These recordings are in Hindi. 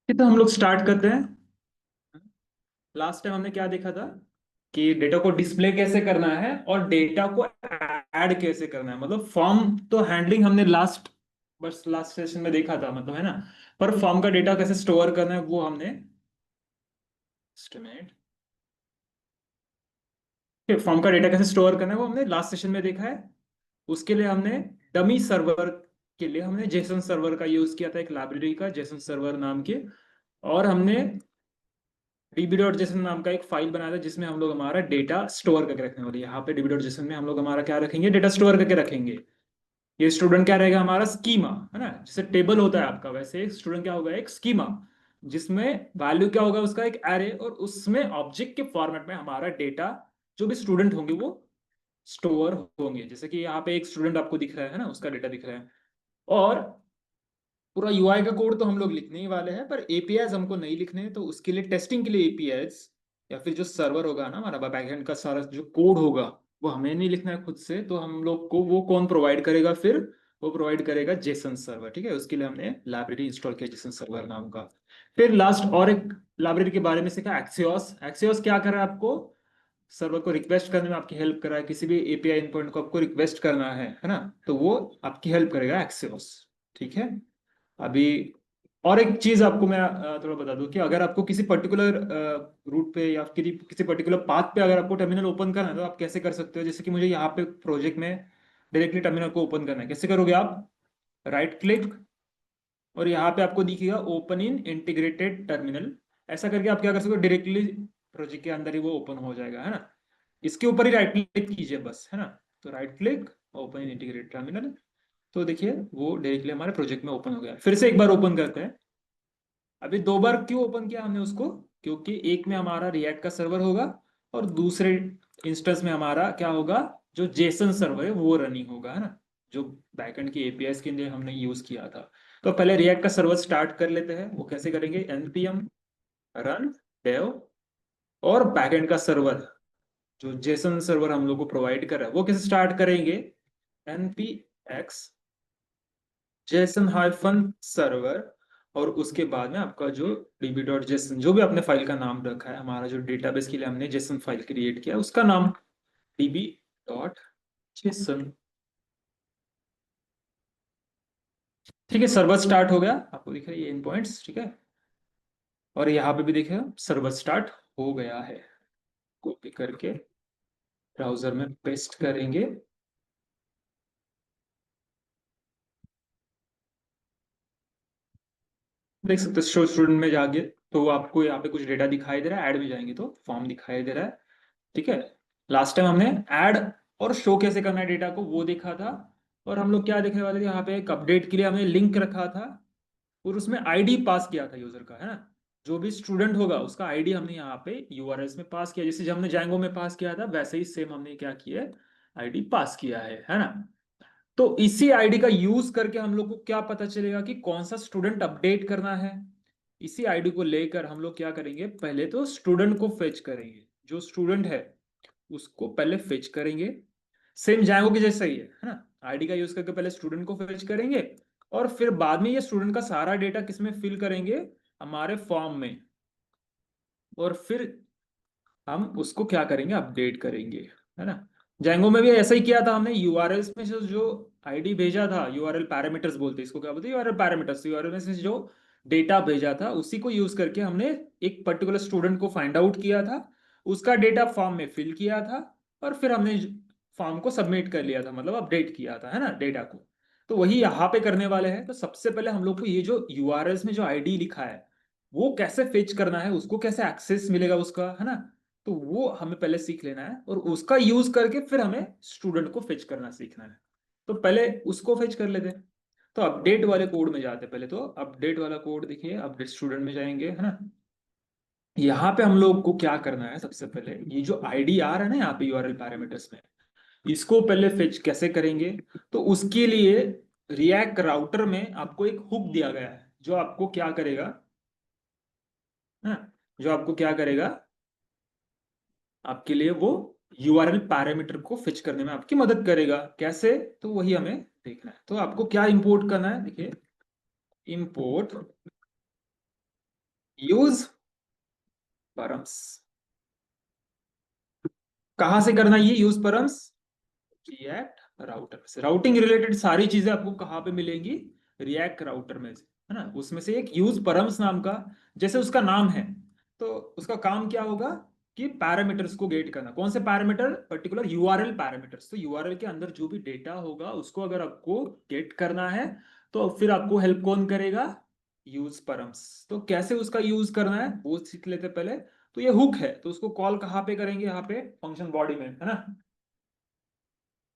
ये तो हम लोग स्टार्ट करते हैं। लास्ट टाइम हमने क्या देखा था कि डेटा को डिस्प्ले कैसे करना है और डेटा को ऐड कैसे करना है। मतलब फॉर्म तो हैंडलिंग हमने बस लास्ट सेशन में देखा था, मतलब है ना। पर फॉर्म का डेटा कैसे स्टोर करना है वो हमने estimate, फॉर्म का डेटा कैसे स्टोर करना है वो हमने लास्ट सेशन में देखा है। उसके लिए हमने डमी सर्वर के लिए हमने जेसन सर्वर का यूज किया था, एक लाइब्रेरी का जेसन सर्वर नाम के। और हमने db.json नाम का एक फाइल बनाया था जिसमें हम लोग हमारा डेटा स्टोर करके रखने वाले। यहाँ पे db.json में हम लोग हमारा क्या रखेंगे, डेटा स्टोर करके रखेंगे। ये स्टूडेंट क्या रहेगा, हमारा स्कीमा है ना। जैसे टेबल होता है आपका, वैसे स्टूडेंट क्या होगा, एक स्कीमा, जिसमें वैल्यू क्या होगा उसका, एक एरे, और उसमें ऑब्जेक्ट के फॉर्मेट में हमारा डेटा जो भी स्टूडेंट होंगे वो स्टोर होंगे। जैसे कि यहाँ पे एक स्टूडेंट आपको दिख रहा है ना, उसका डेटा दिख रहा है। और पूरा यूआई का कोड तो हम लोग लिखने ही वाले हैं, पर एपीआईज हमको नहीं लिखने हैं। तो उसके लिए टेस्टिंग के लिए एपीआईज या फिर जो सर्वर होगा ना हमारा बैकएंड का सारा जो कोड होगा, वो हमें नहीं लिखना है खुद से। तो हम लोग को वो कौन प्रोवाइड करेगा फिर, वो प्रोवाइड करेगा जेसन सर्वर। ठीक है, उसके लिए हमने लाइब्रेरी इंस्टॉल किया जेसन सर्वर नाम का। फिर लास्ट और एक लाइब्रेरी के बारे में सीखा, एक्सियोस। एक्सियोस क्या कर रहा है, आपको सर्वर को रिक्वेस्ट करने में आपकी हेल्प कर रहा है। किसी भी एपीआई इंपॉइंट को आपको रिक्वेस्ट करना है ना, तो वो आपकी हेल्प करेगा एक्सियोस। ठीक है। अभी और एक चीज आपको मैं थोड़ा बता दूं कि अगर आपको किसी पर्टिकुलर रूट पे या किसी किसी पर्टिकुलर पाथ पे अगर आपको टर्मिनल ओपन करना है तो आप कैसे कर सकते हो। जैसे कि मुझे यहाँ पे प्रोजेक्ट में डायरेक्टली टर्मिनल को ओपन करना है, कैसे करोगे आप, राइट क्लिक, और यहाँ पे आपको दिखेगा ओपन इन इंटीग्रेटेड टर्मिनल। ऐसा करके आप क्या कर सकते हो, डायरेक्टली प्रोजेक्ट के अंदर ही वो ओपन हो जाएगा, है ना। इसके ऊपर ही राइट क्लिक कीजिए बस, है ना। तो right click, open in integrated terminal. तो देखिए वो डायरेक्टली हमारे प्रोजेक्ट में ओपन हो गया। फिर से एक बार ओपन करते हैं। अभी दो बार क्यों ओपन किया हमने उसको, क्योंकि एक में हमारा रिएक्ट का सर्वर होगा और दूसरे इंस्टेंस में हमारा क्या होगा, जो जेसन सर्वर है वो रनिंग होगा, है ना, जो बैकएंड की एपीआई के लिए हमने यूज किया था। तो पहले रिएक्ट का सर्वर स्टार्ट कर लेते हैं। वो कैसे करेंगे, npm रन dev, और बैकएंड का सर्वर जो जेसन सर्वर हम लोग को प्रोवाइड कर रहा है वो कैसे स्टार्ट करेंगे, npx जेसन हाइफन सर्वर, और उसके बाद में आपका जो db.json जो भी आपने फाइल का नाम रखा है, हमारा जो डेटाबेस के लिए हमने जेसन फाइल क्रिएट किया उसका नाम db.json। ठीक है, सर्वर स्टार्ट हो गया, आपको दिख रहा है ये इन पॉइंट्स। ठीक है, और यहाँ पे भी देखिए सर्वर स्टार्ट हो गया है। कॉपी करके ब्राउजर में पेस्ट करेंगे। देख सकते शो स्टूडेंट में जाके तो आपको यहाँ पे कुछ डेटा दिखाई दे रहा है, ऐड में जाएंगे तो फॉर्म दिखाई दे रहा है। ठीक है, लास्ट टाइम हमने ऐड और शो कैसे करना है डेटा को वो देखा था। और हम लोग क्या देखने वाले थे, यहाँ पे एक अपडेट के लिए हमने लिंक रखा था और उसमें आईडी पास किया था यूजर का, है ना। जो भी स्टूडेंट होगा उसका आईडी हमने यहाँ पे यूआरएल में पास किया, जैसे जब हमने जैंगो में पास किया था वैसे ही सेम हमने क्या किया है, आईडी पास किया है ना। तो इसी आईडी का यूज करके हम लोग को क्या पता चलेगा कि कौन सा स्टूडेंट अपडेट करना है। इसी आईडी को लेकर हम लोग क्या करेंगे, पहले तो स्टूडेंट को फेच करेंगे। जो स्टूडेंट है उसको पहले फेच करेंगे, सेम जैंगो के जैसा ही है ना। आईडी का यूज करके पहले स्टूडेंट को फेच करेंगे और फिर बाद में ये स्टूडेंट का सारा डेटा किसमें फिल करेंगे, हमारे फॉर्म में। और फिर हम उसको क्या करेंगे, अपडेट करेंगे, है ना। जैंगो में भी ऐसा ही किया था हमने। यूआरएल में जो आईडी भेजा था, यूआरएल पैरामीटर्स बोलते हैं इसको, क्या बोलते हैं, यूआरएल पैरामीटर्स। यूआरएल में से जो डेटा भेजा था उसी को यूज करके हमने एक पर्टिकुलर स्टूडेंट को फाइंड आउट किया था, उसका डेटा फॉर्म में फिल किया था, और फिर हमने फॉर्म को सबमिट कर लिया था, मतलब अपडेट किया था, है ना, डेटा को। तो वही यहाँ पे करने वाले हैं। तो सबसे पहले हम लोग को ये जो यूआरएल में जो आईडी लिखा है वो कैसे फेच करना है, उसको कैसे एक्सेस मिलेगा उसका, है ना। तो वो हमें पहले सीख लेना है और उसका यूज करके फिर हमें स्टूडेंट को फेच करना सीखना है। तो पहले उसको फेच कर लेते हैं। तो अपडेट वाले कोड में जाते हैं पहले। तो अपडेट वाला कोड देखिए, अपडेट स्टूडेंट में जाएंगे, है ना। यहाँ पे हम लोग को क्या करना है, सबसे पहले ये जो आईडी आ रहा है ना यहाँ पे यूआरएल पैरामीटर्स में, इसको पहले फेच कैसे करेंगे। तो उसके लिए रिएक्ट राउटर में आपको एक हुक दिया गया है जो आपको क्या करेगा, है ना, जो आपको क्या करेगा, आपके लिए वो यूआरएल पैरामीटर को फिच करने में आपकी मदद करेगा। कैसे, तो वही हमें देखना है। तो आपको क्या इंपोर्ट करना है, देखिए, इंपोर्ट यूज परम्स। कहां से करना ये यूज परम्स? रिएक्ट राउटर से। राउटिंग रिलेटेड सारी चीजें आपको कहाँ पे मिलेंगी? रिएक्ट राउटर में से, है ना। उसमें से एक यूज परम्स नाम का, जैसे उसका नाम है, तो उसका काम क्या होगा कि पैरामीटर्स को गेट करना। कौन से पैरामीटर? Particular URL parameters. तो यूआरएल के अंदर जो भी डेटा होगा उसको अगर आपको गेट करना है तो फिर आपको हेल्प कौन करेगा? Use params. तो कैसे उसका यूज करना है वो सीख लेते पहले। तो ये हुक है, तो उसको कॉल कहाँ पे करेंगे? यहाँ पे फंक्शन बॉडी में, है ना।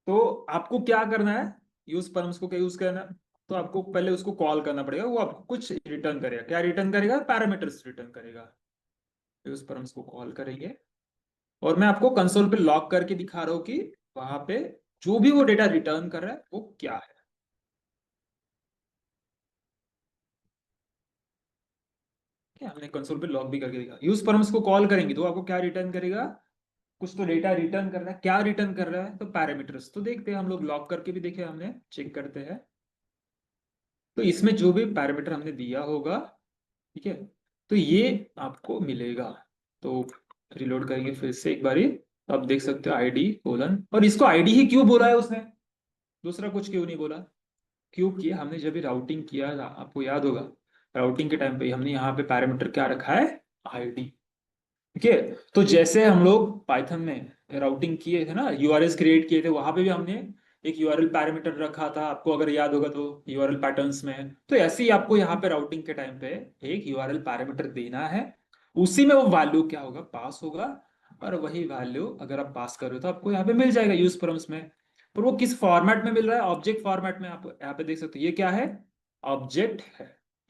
तो आपको क्या करना है? यूज परम्स को क्या यूज करना है? तो आपको पहले उसको कॉल करना पड़ेगा, वो आपको कुछ रिटर्न करेगा। क्या रिटर्न करेगा? पैरामीटर्स रिटर्न करेगा। यूज परम्स को कॉल करेंगे और मैं आपको कंसोल पे लॉग करके दिखा रहा हूँ कि वहां पे जो भी वो डेटा रिटर्न कर रहा है वो क्या है। क्या हमने कंसोल पे लॉग भी करके दिखा। यूज परम्स को कॉल करेंगे तो आपको क्या रिटर्न करेगा? कुछ तो डेटा रिटर्न कर रहा है। क्या रिटर्न कर रहा है? तो पैरामीटर्स। तो देखते हैं, हम लोग लॉग करके भी देखे, हमने चेक करते हैं। तो इसमें जो भी पैरामीटर हमने दिया होगा, ठीक है, तो ये आपको मिलेगा। तो रिलोड करेंगे फिर से एक बारी, तो आप देख सकते हो आईडी कोलन। और इसको आईडी ही क्यों बोला है उसने? दूसरा कुछ क्यों नहीं बोला? क्योंकि हमने जब भी राउटिंग किया था, आपको याद होगा, राउटिंग के टाइम पे हमने यहाँ पे पैरामीटर क्या रखा है? आईडी। ठीक है। तो जैसे हम लोग पाइथन में राउटिंग किए थे ना, यूआरएल क्रिएट किए थे, वहां पे भी हमने एक यूआरएल पैरामीटर रखा था, आपको अगर याद होगा तो, यूआरएल पैटर्न्स में। तो ऐसे ही आपको यहाँ पे राउटिंग के टाइम पे एक यूआरएल पैरामीटर देना है। उसी में वो वैल्यू क्या होगा? पास होगा। और वही वैल्यू अगर आप पास कर रहे हो तो आपको यहाँ पे मिल जाएगा यूज परम्स में। पर वो किस फॉर्मेट में मिल रहा है? ऑब्जेक्ट फॉर्मेट में। आप यहाँ पे देख सकते हो ये क्या है? ऑब्जेक्ट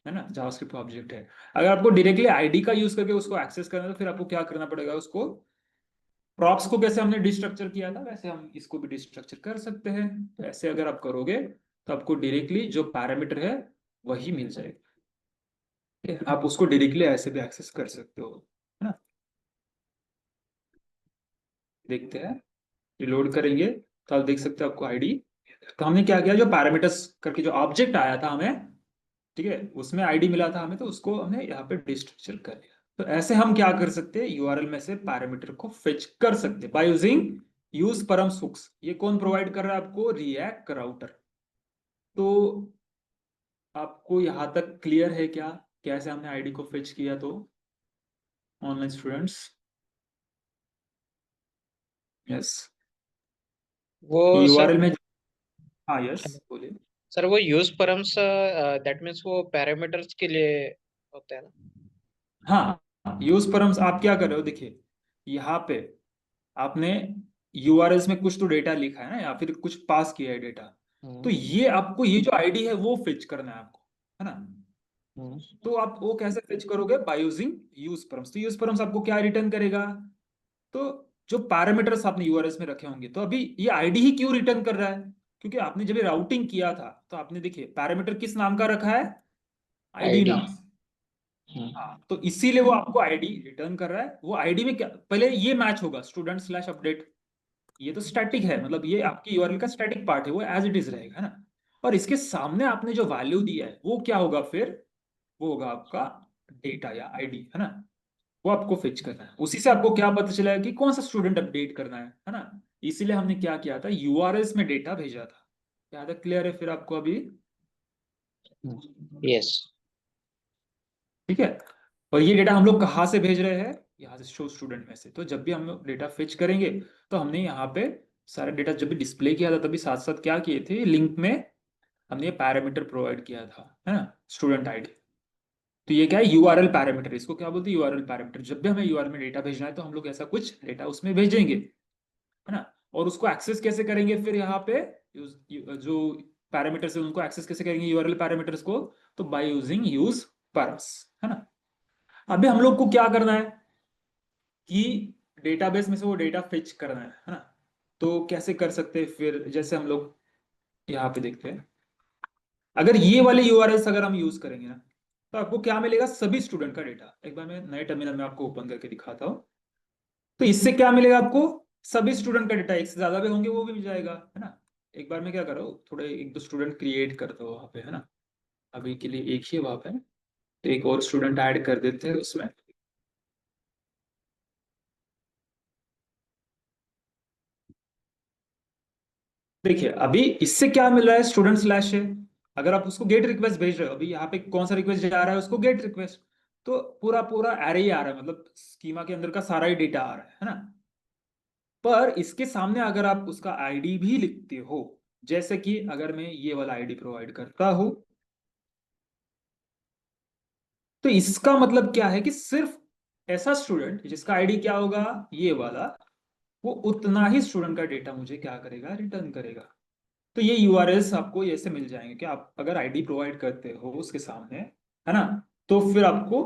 है ना, जावास्क्रिप्ट ऑब्जेक्ट है। अगर आपको डायरेक्टली आईडी का यूज करके उसको एक्सेस करना है तो फिर आपको क्या करना पड़ेगा? उसको प्रॉप्स को कैसे हमने डिस्ट्रक्चर किया था वैसे हम इसको भी डिस्ट्रक्चर कर सकते हैं। तो ऐसे अगर आप करोगे तो आपको डायरेक्टली जो पैरामीटर है वही मिल जाएगा। ठीक है? आप उसको डायरेक्टली ऐसे भी एक्सेस कर सकते हो, है ना। देखते हैं, रिलोड करेंगे तो आप देख सकते हो आपको आईडी। तो हमने क्या किया, जो पैरामीटर्स करके जो ऑब्जेक्ट आया था हमें, ठीक है, उसमें आईडी मिला था हमें, तो उसको हमने यहाँ पे डिस्ट्रक्चर कर लिया। तो ऐसे हम क्या कर सकते हैं? यूआरएल में से पैरामीटर को फेच कर सकते हैं by using use params hooks. ये कौन प्रोवाइड कर रहा है आपको? React Router. तो आपको यहां तक क्लियर है क्या, कैसे हमने आईडी को फेच किया? तो ऑनलाइन स्टूडेंट्स, यस। वो तो सर, यूआरएल में, हाँ यस बोलिए। सर वो यूज परम्स दैट मीन्स वो पैरामीटर्स के लिए होता है ना? हाँ, यूज परम्स आप क्या कर रहे हो? देखिए यहाँ पे आपने यूआरएल्स में कुछ तो डेटा लिखा है ना, या फिर कुछ पास किया है डेटा। तो हम्म। ये आपको, ये जो आईडी है वो फेच करना है आपको, है ना। हम्म। तो आप वो कैसे फेच करोगे? Bye using use params. तो यूज परम्स आपको क्या रिटर्न करेगा? तो जो पैरामीटर्स आपने यूआरएल्स में रखे होंगे, तो अभी ये आईडी ही क्यों रिटर्न कर रहा है? क्योंकि आपने जब राउटिंग किया था तो आपने देखिए पैरामीटर किस नाम का रखा है? ID ID. नाम से। हाँ, तो इसीलिए वो आपको आईडी रिटर्न कर रहा है। वो आईडी में क्या, पहले ये मैच होगा स्टूडेंट स्लैश अपडेट। ये तो स्टैटिक है, मतलब ये आपकी यूआरएल का स्टैटिक पार्ट है, वो एज इट इज रहेगा, है ना। और इसके सामने आपने जो वैल्यू दिया है वो क्या होगा फिर? वो होगा आपका डेटा या आईडी, है ना। वो आपको फेच करना है। उसी से आपको क्या पता चला है कि कौन सा स्टूडेंट अपडेट करना है ना। इसीलिए हमने क्या किया था, यूआरएल्स में डेटा भेजा था। क्या तक क्लियर है फिर आपको अभी? यस। ठीक है। और ये डेटा हम लोग कहाँ से भेज रहे हैं? यहाँ से शो स्टूडेंट में से। तो जब भी हम लोग डेटा फेच करेंगे तो हमने यहाँ पे सारा डेटा जब भी डिस्प्ले किया था तभी साथ साथ क्या किए थे, लिंक में हमने ये पैरामीटर प्रोवाइड किया था, है ना, स्टूडेंट आईडी। तो ये क्या है? URL parameter. इसको क्या बोलते हैं? URL parameter. जब भी हमें यूआरएल में डेटा भेजना है तो हम लोग ऐसा कुछ डेटा उसमें भेजेंगे, है ना। और उसको एक्सेस कैसे करेंगे फिर यहाँ पे? जो पैरामीटर्स है उनको एक्सेस कैसे करेंगे यूआरएल पैरामीटर्स को? तो बाय यूजिंग यूज परम्स, है ना। अभी हम लोग को क्या करना है कि डेटाबेस में से वो डेटा फेच करना है ना। तो कैसे कर सकते हैं फिर? जैसे हम लोग यहाँ पे देखते हैं, अगर ये वाले यूआरएल्स अगर हम यूज करेंगे ना, तो आपको क्या मिलेगा? सभी स्टूडेंट का डेटा। एक बार मैं नए टर्मिनल में आपको ओपन करके दिखाता हूँ। तो इससे क्या मिलेगा आपको? सभी स्टूडेंट का डेटा, एक से ज्यादा भी होंगे वो भी मिल जाएगा, है ना। एक बार मैं क्या कर रहा हूँ, थोड़े एक दो स्टूडेंट क्रिएट करता हूँ वहां पे, है ना। अभी के लिए एक ही वहां पे। तो एक और स्टूडेंट ऐड कर देते हैं उसमें। देखिए अभी इससे क्या मिल रहा है, स्टूडेंट स्लैश है। अगर आप उसको गेट रिक्वेस्ट भेज रहे हो, अभी यहाँ पे कौन सा रिक्वेस्ट जा रहा है, उसको गेट रिक्वेस्ट। तो पूरा पूरा एरे ही आ रहा है, मतलब स्कीमा के अंदर का सारा ही डेटा आ रहा है ना। पर इसके सामने अगर आप उसका आईडी भी लिखते हो, जैसे कि अगर मैं ये वाला आईडी प्रोवाइड करता हूं, तो इसका मतलब क्या है कि सिर्फ ऐसा स्टूडेंट जिसका आईडी क्या होगा, ये वाला, वो उतना ही स्टूडेंट का डेटा मुझे क्या करेगा, रिटर्न करेगा। तो ये यूआरएल्स आपको ऐसे मिल जाएंगे कि आप अगर आईडी प्रोवाइड करते हो उसके सामने, है ना, तो फिर आपको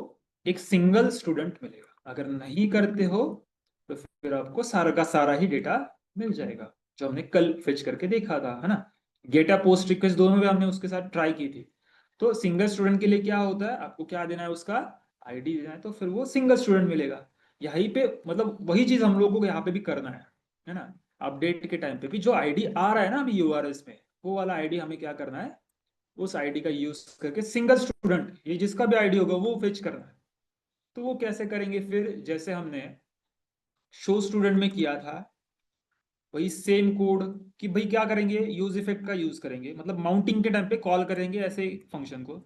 एक सिंगल स्टूडेंट मिलेगा। अगर नहीं करते हो तो फिर आपको सारा का सारा ही डेटा मिल जाएगा, जो हमने कल फेच करके देखा था, है ना। गेटा पोस्ट रिक्वेस्ट दोनों में हमने उसके साथ ट्राई की थी। तो सिंगल स्टूडेंट के लिए क्या होता है, आपको क्या देना है, उसका आईडी देना है, तो फिर वो सिंगल स्टूडेंट मिलेगा। यहीं पे मतलब वही चीज हम लोगों को यहाँ पे भी करना है ना। अपडेट के टाइम पे भी जो आईडी आ रहा है ना अभी यूआरएस में, वो वाला आईडी हमें क्या करना है, उस आईडी का यूज करके सिंगल स्टूडेंट, ये जिसका भी आईडी होगा वो फेच करना है। तो वो कैसे करेंगे, फिर जैसे हमने शो स्टूडेंट में किया था, वही सेम कोड। कि भाई क्या करेंगे, यूज इफेक्ट का यूज करेंगे, मतलब माउंटिंग के टाइम पे कॉल करेंगे ऐसे फंक्शन को।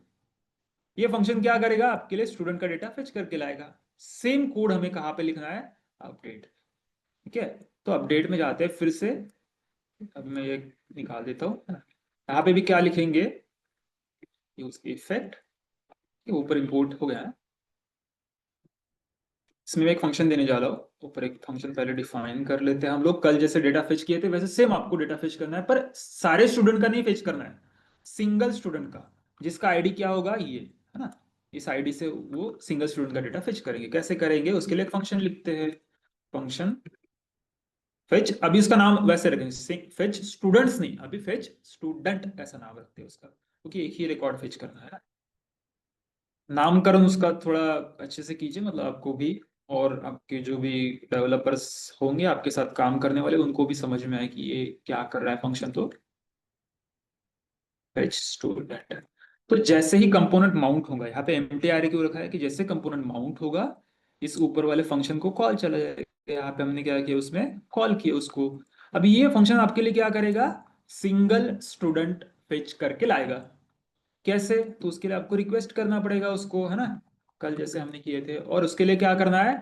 ये फंक्शन क्या करेगा, आपके लिए स्टूडेंट का डेटा फेच करके लाएगा। सेम कोड हमें कहाँ पे लिखना है, अपडेट। ठीक है, तो अपडेट में जाते हैं फिर से। अब मैं ये निकाल देता हूँ, यहाँ पे भी क्या लिखेंगे, यूज इफेक्ट, ये ऊपर इंपोर्ट हो गया है। इसमें मैं एक फंक्शन देने जा रहा हूँ, ऊपर एक फंक्शन पहले डिफाइन कर लेते हैं हम लोग। कल जैसे डेटा फेच किए थे वैसे सेम आपको डेटा फेच करना है, पर सारे स्टूडेंट का नहीं फेच करना है, सिंगल स्टूडेंट का, जिसका आईडी क्या होगा, ये है ना। इस आईडी से वो सिंगल स्टूडेंट का डेटा फेच करेंगे। कैसे करेंगे, उसके लिए एक फंक्शन लिखते हैं, फंक्शन फेच। अभी उसका नाम वैसे रखेंगे, फेच स्टूडेंट्स नहीं, अभी फेच स्टूडेंट ऐसा नाम रखते हैं उसका, क्योंकि एक ही रिकॉर्ड फेच करना है ना। नामकरण उसका थोड़ा अच्छे से कीजिए, मतलब आपको भी और आपके जो भी डेवलपर्स होंगे आपके साथ काम करने वाले, उनको भी समझ में आए कि ये क्या कर रहा है फंक्शन। तो फेच स्टूडेंट। तो जैसे ही कंपोनेंट माउंट होगा, यहाँ पे एम्प्टी आर क्यों रखा है, कि जैसे कंपोनेंट माउंट होगा इस ऊपर वाले फंक्शन को कॉल चला जाएगा। यहाँ पे हमने क्या किया, उसमें कॉल किया उसको। अभी ये फंक्शन आपके लिए क्या करेगा, सिंगल स्टूडेंट फेच करके लाएगा। कैसे, तो उसके लिए आपको रिक्वेस्ट करना पड़ेगा उसको, है ना, कल जैसे हमने किए थे। और उसके लिए क्या करना है,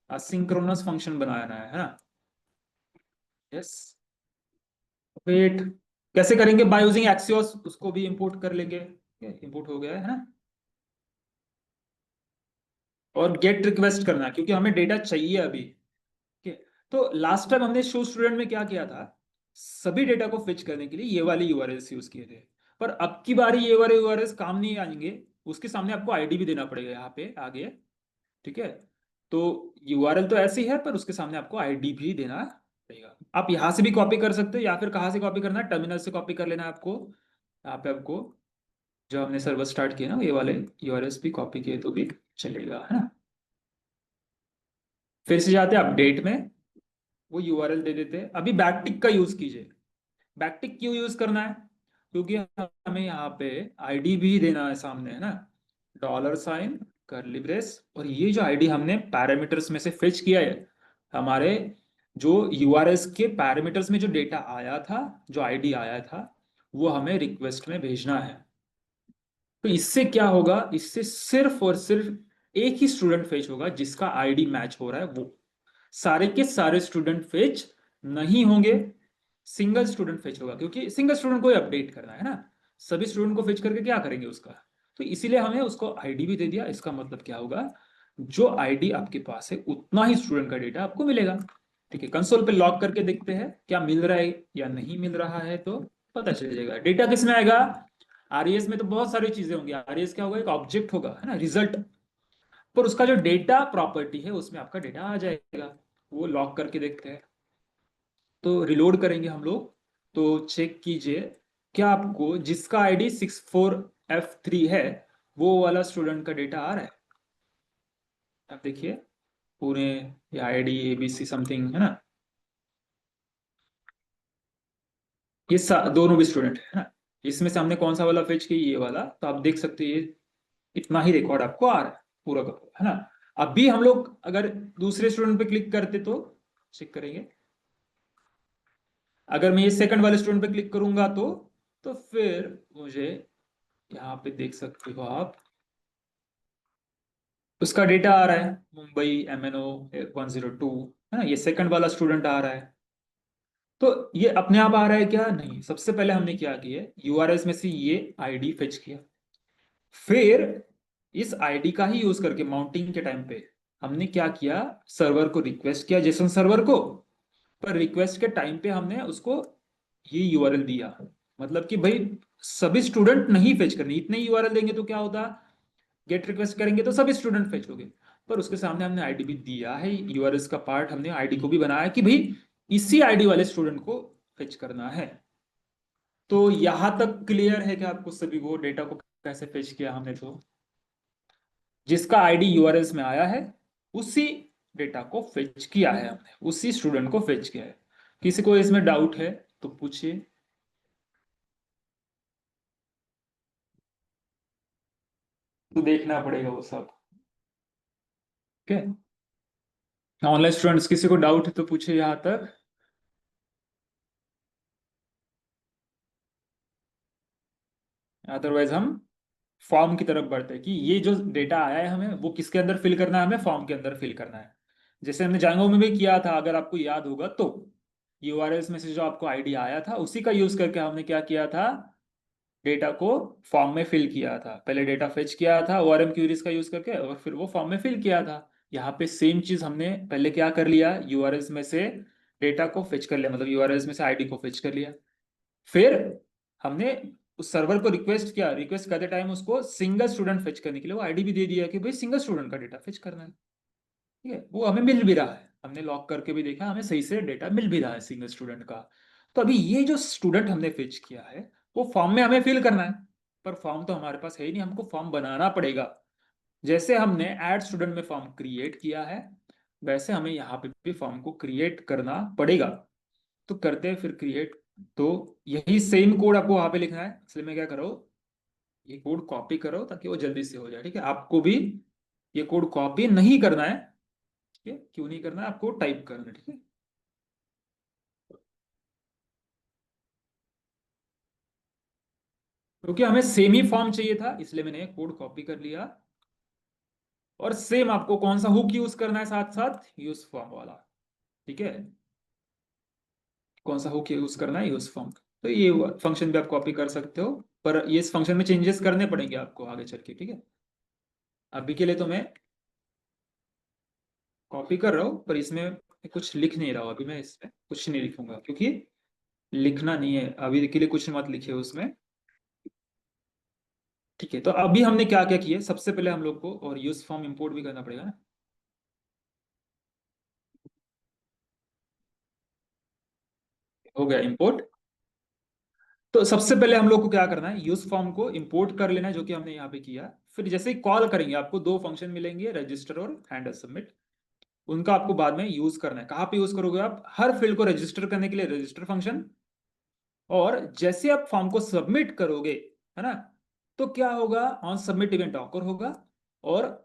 असिंक्रोनस फंक्शन बनाना है ना। Yes, wait. कैसे करेंगे, बाय यूजिंग एक्सियोस, उसको भी इंपोर्ट कर लेंगे। इंपोर्ट हो गया है ना। और गेट रिक्वेस्ट करना है, क्योंकि हमें डेटा चाहिए अभी। ठीक है, तो लास्ट टाइम हमने शो स्टूडेंट में क्या किया था, सभी डेटा को फेच करने के लिए ये वाले यूआरएल्स यूज किए थे। पर अब की बारी ये वाले यूआरएल्स काम नहीं आएंगे, उसके सामने आपको आईडी भी देना पड़ेगा यहाँ पे आगे। ठीक है, तो यूआरएल तो ऐसी है, पर उसके सामने आपको आईडी भी देना पड़ेगा। आप यहां से भी कॉपी कर सकते हो, या फिर कहाँ से कॉपी करना है, टर्मिनल से कॉपी कर लेना है आपको। यहाँ पे आपको जो हमने सर्वर स्टार्ट किया ना, ये वाले यूआरएल्स भी कॉपी किए तो भी चलेगा, है ना। फिर से जाते हैं अपडेट में, वो यूआरएल दे देते हैं। अभी बैकटिक का यूज कीजिए। बैकटिक क्यों यूज करना है, क्योंकि हमें यहाँ पे आईडी भी देना है सामने, है ना। डॉलर साइन, कर्ली ब्रेस, और ये जो आईडी हमने पैरामीटर्स में से फेच किया है, हमारे जो यूआरएस के पैरामीटर्स में जो डेटा आया था, जो आईडी आया था, वो हमें रिक्वेस्ट में भेजना है। तो इससे क्या होगा, इससे सिर्फ और सिर्फ एक ही स्टूडेंट फेच होगा जिसका आईडी मैच हो रहा है, वो सारे के सारे स्टूडेंट फेच नहीं होंगे। सिंगल स्टूडेंट फेच होगा, क्योंकि सिंगल स्टूडेंट को अपडेट करना है ना। सभी स्टूडेंट को फेच करके क्या करेंगे उसका। तो इसीलिए हमने उसको आईडी भी दे दिया। इसका मतलब क्या होगा, जो आईडी आपके पास है उतना ही स्टूडेंट का डेटा आपको मिलेगा। ठीक है, कंसोल पे लॉग करके देखते हैं क्या मिल रहा है या नहीं मिल रहा है, तो पता चल जाएगा। डेटा किस में आएगा, आरईएस में तो बहुत सारी चीजें होंगी। आरईएस क्या होगा, एक ऑब्जेक्ट होगा, है ना, रिजल्ट। पर उसका जो डेटा प्रॉपर्टी है उसमें आपका डेटा आ जाएगा। वो लॉक करके देखते हैं। तो रिलोड करेंगे हम लोग, तो चेक कीजिए क्या आपको जिसका आईडी 64F3 है, वो वाला स्टूडेंट का डेटा आ रहा है। आप देखिए पूरे, ये आईडी एबीसी समथिंग है ना, दोनों भी स्टूडेंट है ना। इसमें से हमने कौन सा वाला फेच किया, ये वाला, तो आप देख सकते हैं इतना ही रिकॉर्ड आपको आ रहा है पूरा का पूरा, है ना। अभी हम लोग अगर दूसरे स्टूडेंट पे क्लिक करते तो चेक करेंगे, अगर मैं ये सेकंड वाले स्टूडेंट पे क्लिक करूंगा तो फिर मुझे यहाँ पे देख सकते हो आप, उसका डेटा आ रहा है मुंबई MNO 102, है ना, ये सेकंड वाला स्टूडेंट आ रहा है। तो ये अपने आप आ रहा है क्या? नहीं, सबसे पहले हमने क्या किया, URLs में से ये आईडी फेच किया, फिर इस आईडी का ही यूज करके माउंटिंग के टाइम पे हमने क्या किया, सर्वर को रिक्वेस्ट किया, जेसन सर्वर को। पर रिक्वेस्ट के टाइम पे हमने उसको ये यूआरएल दिया, मतलब कि भाई सभी स्टूडेंट नहीं फेच करने, इतने यूआरएल देंगे तो क्या होता, गेट रिक्वेस्ट करेंगे तो सभी स्टूडेंट फेच होंगे। पर उसके सामने हमने आईडी भी दिया है, यूआरएल का पार्ट हमने आईडी को भी बनाया कि भाई इसी आईडी वाले स्टूडेंट को फेच करना है। तो यहां तक क्लियर है कि आपको सभी को डेटा को कैसे फेच किया हमने, तो जिसका आईडी यूआरएल्स में आया है उसी डेटा को फेच किया है हमने, उसी स्टूडेंट को फेच किया है। किसी को इसमें डाउट है तो पूछिए, तो देखना पड़ेगा वो सब। ठीक है, ऑनलाइन स्टूडेंट्स किसी को डाउट है तो पूछिए यहां तक, अदरवाइज हम फॉर्म की तरफ बढ़ते हैं कि ये जो डेटा आया है हमें वो किसके अंदर फिल करना है, हमें फॉर्म के अंदर फिल करना है। जैसे हमने जांगो में भी किया था, अगर आपको याद होगा तो यूआरएल्स में से जो आपको आईडी आया था उसी का यूज करके हमने क्या किया था, डेटा को फॉर्म में फिल किया था। पहले डेटा फेच किया था ORM क्यूरीज का यूज करके, और फिर वो फॉर्म में फिल किया था। यहाँ पे सेम चीज हमने पहले क्या कर लिया, यूआरएल्स में से डेटा को फेच कर लिया, मतलब यूआरएल्स में से आईडी को फेच कर लिया। फिर हमने उस सर्वर को रिक्वेस्ट किया, रिक्वेस्ट करते टाइम उसको सिंगल स्टूडेंट फेच करने के लिए वो आईडी भी दे दिया कि भाई सिंगल स्टूडेंट का डेटा फेच करना है। ठीक है, वो हमें मिल भी रहा है, हमने लॉग करके भी देखा, हमें सही से डेटा मिल भी रहा है सिंगल स्टूडेंट का। तो अभी ये जो स्टूडेंट हमने फेच किया है वो फॉर्म में हमें फिल करना है, पर फॉर्म तो हमारे पास है ही नहीं, हमको फॉर्म बनाना पड़ेगा। जैसे हमने ऐड स्टूडेंट में फॉर्म क्रिएट किया है वैसे हमें यहाँ पे भी फॉर्म को क्रिएट करना पड़ेगा। तो करते हैं फिर क्रिएट। तो यही सेम कोड आपको वहां पे लिखना है, इसलिए मैं क्या करो, ये कोड कॉपी करो ताकि वो जल्दी से हो जाए। ठीक है, आपको भी ये कोड कॉपी नहीं करना है। ठीक है, क्यों नहीं करना है, आपको टाइप करना है। ठीक है, क्योंकि हमें सेम ही फॉर्म चाहिए था इसलिए मैंने कोड कॉपी कर लिया। और सेम आपको कौन सा हुक यूज करना है, साथ साथ यूज फॉर्म वाला। ठीक है, कौन सा हुक यूज करना है, यूज फॉर्म। तो ये फंक्शन भी आप कॉपी कर सकते हो, पर ये इस फंक्शन में चेंजेस करने पड़ेंगे आपको आगे चल के। ठीक है, अभी के लिए तो मैं कॉपी कर रहा हूँ, पर इसमें कुछ लिख नहीं रहा हूँ, अभी मैं इसमें कुछ नहीं लिखूंगा क्योंकि लिखना नहीं है अभी के लिए, कुछ मत लिखे उसमें। ठीक है, तो अभी हमने क्या क्या किया, सबसे पहले हम लोग को और यूज फॉर्म इंपोर्ट भी करना पड़ेगा ना। हो गया इंपोर्ट। तो सबसे पहले हम लोग को क्या करना है, यूज फॉर्म को इंपोर्ट कर लेना है, जो कि हमने यहाँ पे किया। फिर जैसे ही कॉल करेंगे आपको दो फंक्शन मिलेंगे, रजिस्टर और हैंडल सबमिट। उनका आपको बाद में यूज करना है। कहाँ पे यूज करोगे आप, हर फील्ड को रजिस्टर करने के लिए रजिस्टर फंक्शन, और जैसे आप फॉर्म को सबमिट करोगे, है ना, तो क्या होगा, ऑन सबमिट इवेंट ऑकर होगा। और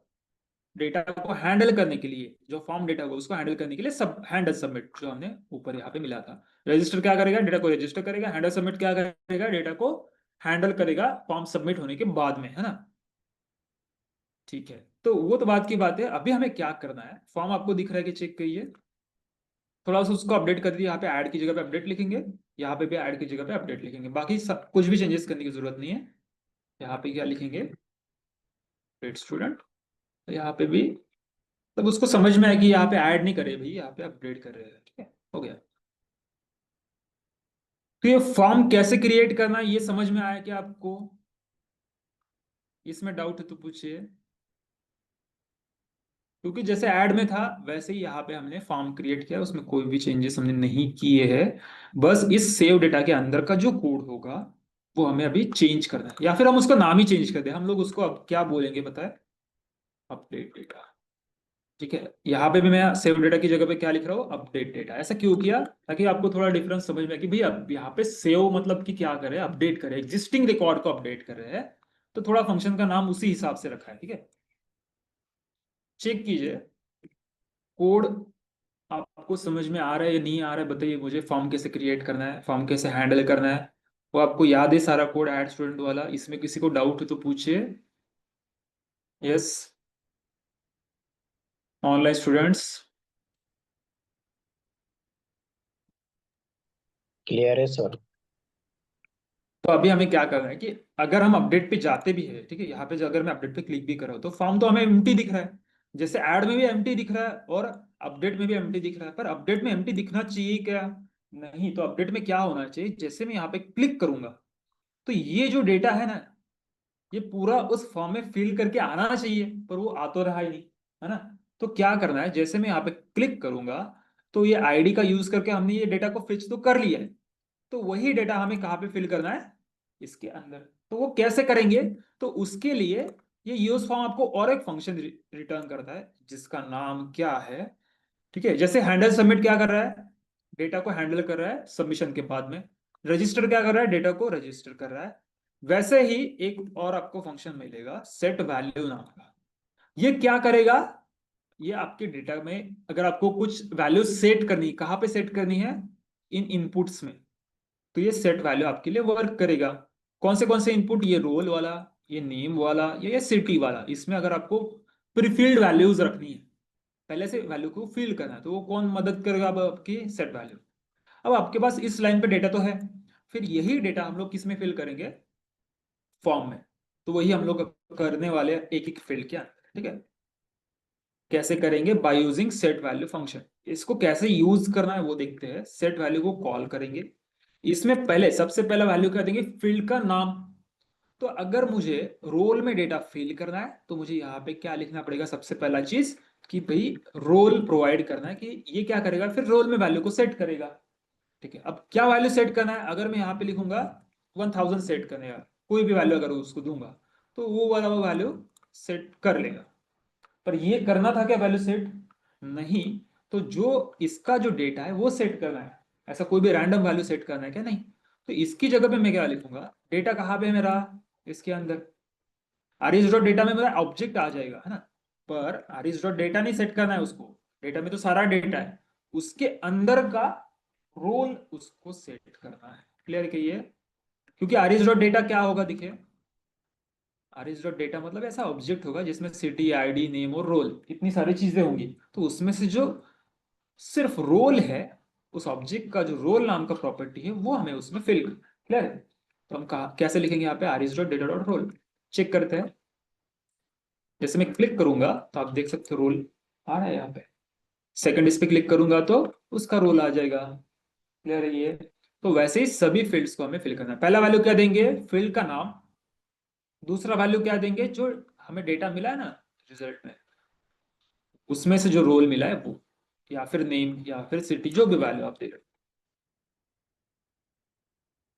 डेटा को हैंडल करने के लिए, जो फॉर्म डेटा होगा उसको हैंडल करने के लिए सब हैंडल सबमिट जो हमने ऊपर यहाँ पे मिला था। रजिस्टर क्या करेगा, डेटा को रजिस्टर करेगा। हैंडल सबमिट क्या करेगा, डेटा को हैंडल करेगा फॉर्म सबमिट होने के बाद में, है ना। ठीक है, तो वो तो बात की बात है। अभी हमें क्या करना है, फॉर्म आपको दिख रहा है कि चेक करिए, थोड़ा सा उसको अपडेट कर दिए, यहाँ पे ऐड की जगह पे अपडेट लिखेंगे, यहाँ पे भी ऐड की जगह पे अपडेट लिखेंगे, बाकी सब कुछ भी चेंजेस करने की जरूरत नहीं है। यहाँ पे क्या लिखेंगे, ग्रेट स्टूडेंट। यहाँ पे भी तब उसको समझ में आए कि यहाँ पे ऐड नहीं करे भाई, यहाँ पे अपडेट कर रहे हैं। ठीक है, हो गया। तो ये फॉर्म कैसे क्रिएट करना है ये समझ में आया क्या आपको, इसमें डाउट है तो पूछिए। क्योंकि जैसे ऐड में था वैसे ही यहाँ पे हमने फॉर्म क्रिएट किया, उसमें कोई भी चेंजेस हमने नहीं किए हैं। बस इस सेव डेटा के अंदर का जो कोड होगा वो हमें अभी चेंज करना है, या फिर हम उसका नाम ही चेंज कर दें। हम लोग उसको अब क्या बोलेंगे पता है, अपडेट डेटा। ठीक है, यहाँ पे भी मैं सेव डेटा की जगह पे क्या लिख रहा हूँ, अपडेट डेटा। ऐसा क्यों किया, ताकि आपको थोड़ा डिफरेंस समझ में आए कि भाई अब यहाँ पे सेव मतलब कि क्या करे, अपडेट करे, एग्जिस्टिंग रिकॉर्ड को अपडेट कर रहे हैं। तो थोड़ा फंक्शन का नाम उसी हिसाब से रखा है, ठीक है। चेक कीजिए कोड आपको समझ में आ रहा है या नहीं आ रहा है, बताइए मुझे। फॉर्म कैसे क्रिएट करना है, फॉर्म कैसे हैंडल करना है, वो आपको याद है सारा कोड ऐड स्टूडेंट वाला। इसमें किसी को डाउट हो तो पूछिए। Yes, online students. क्लियर है सर। तो अभी हमें क्या करना है कि अगर हम अपडेट पे जाते भी है, ठीक है, यहाँ पे जो अगर मैं अपडेट पे क्लिक भी कर रहा हूँ तो फॉर्म तो हमें एम्प्टी दिख रहा है, जैसे ऐड में भी एम्प्टी दिख रहा है और अपडेट में भी एम्प्टी दिख रहा है। पर अपडेट में एम्प्टी दिखना चाहिए क्या? नहीं, तो अपडेट में क्या होना चाहिए, जैसे मैं यहाँ पे क्लिक करूंगा तो ये जो डेटा है ना, ये पूरा उस फॉर्म में फिल करके आना चाहिए, पर वो आ तो रहा ही नहीं, है ना। तो क्या करना है, जैसे मैं यहाँ पे क्लिक करूंगा तो ये आईडी का यूज करके हमने ये डेटा को फिच तो कर लिया है, तो वही डेटा हमें कहाँ पे फिल करना है, इसके अंदर। तो वो कैसे करेंगे, तो उसके लिए ये यूज फॉर्म आपको और एक फंक्शन रिटर्न करता है जिसका नाम क्या है, ठीक है। जैसे हैंडल सबमिट क्या कर रहा है, डेटा को हैंडल कर रहा है सबमिशन के बाद में। रजिस्टर क्या कर रहा है, डेटा को रजिस्टर कर रहा है। वैसे ही एक और आपको फंक्शन मिलेगा सेट वैल्यू नाम का। ये क्या करेगा, ये आपके डेटा में अगर आपको कुछ वैल्यू सेट करनी, कहाँ पे सेट करनी है, इन इनपुट्स में, तो ये सेट वैल्यू आपके लिए वर्क करेगा। कौन से इनपुट, ये रोल वाला, ये नेम वाला, ये सिटी वाला। इसमें अगर आपको प्रीफिल्ड वैल्यूज रखनी है, पहले से वैल्यू को फिल करना है, तो वो कौन मदद करेगा, अब आपकी सेट वैल्यू। अब आपके पास इस लाइन पे डेटा तो है, फिर यही डेटा हम लोग किस में फिल करेंगे, फॉर्म में। तो वही हम लोग करने वाले हैं एक एक फील्ड के अंदर, ठीक है। कैसे करेंगे, by using set value function. इसको कैसे यूज करना है वो देखते हैं। सेट वैल्यू को कॉल करेंगे, इसमें पहले सबसे पहला वैल्यू क्या देंगे, फील्ड का नाम। तो अगर मुझे रोल में डेटा फिल करना है तो मुझे यहाँ पे क्या लिखना पड़ेगा, सबसे पहला चीज कि भाई रोल प्रोवाइड करना है, कि ये क्या करेगा, फिर रोल में वैल्यू को सेट करेगा, ठीक है। अब क्या वैल्यू सेट करना है, अगर मैं यहाँ पे लिखूंगा 1000 सेट करने का, कोई भी वैल्यू अगर उसको दूंगा तो वो वाला वो वैल्यू सेट कर लेगा। पर ये करना था क्या वैल्यू सेट, नहीं। तो जो इसका जो डेटा है वो सेट करना है, ऐसा कोई भी रैंडम वैल्यू सेट करना है क्या, नहीं। तो इसकी जगह पे मैं क्या लिखूंगा, डेटा कहाँ पे है मेरा, इसके अंदर आरिस डॉट डेटा में मेरा ऑब्जेक्ट आ जाएगा, है ना। पर आरिस डॉट डेटा नहीं सेट करना है उसको, डेटा में तो सारा डेटा है, उसके अंदर का रोल उसको सेट करना है। क्लियर कहिए, क्योंकि आरिस डॉट डेटा क्या होगा, देखिए आरएस डॉट डेटा मतलब ऐसा ऑब्जेक्ट होगा जिसमें सिटी, आईडी, नेम और रोल, इतनी सारी चीजें होंगी। तो उसमें से जो सिर्फ रोल है, उस ऑब्जेक्ट का जो रोल नाम का प्रॉपर्टी है वो हमें उसमें फिल करना है। क्लियर है। तो हम कहा कैसे लिखेंगे यहाँ पे, RS dot data dot role. Check करते हैं, जैसे मैं क्लिक करूंगा तो आप देख सकते हो रोल आ रहा है यहाँ पे। सेकंड इस पे क्लिक करूंगा तो उसका रोल आ जाएगा। क्लियर है ये। तो वैसे ही सभी फील्ड्स को हमें फिल करना है। पहला वैल्यू क्या देंगे, फील्ड का नाम। दूसरा वैल्यू क्या देंगे, जो हमें डेटा मिला है ना रिजल्ट में, उसमें से जो रोल मिला है वो, या फिर नेम या फिर सिटी, जो भी वैल्यू आप दे रहे हो।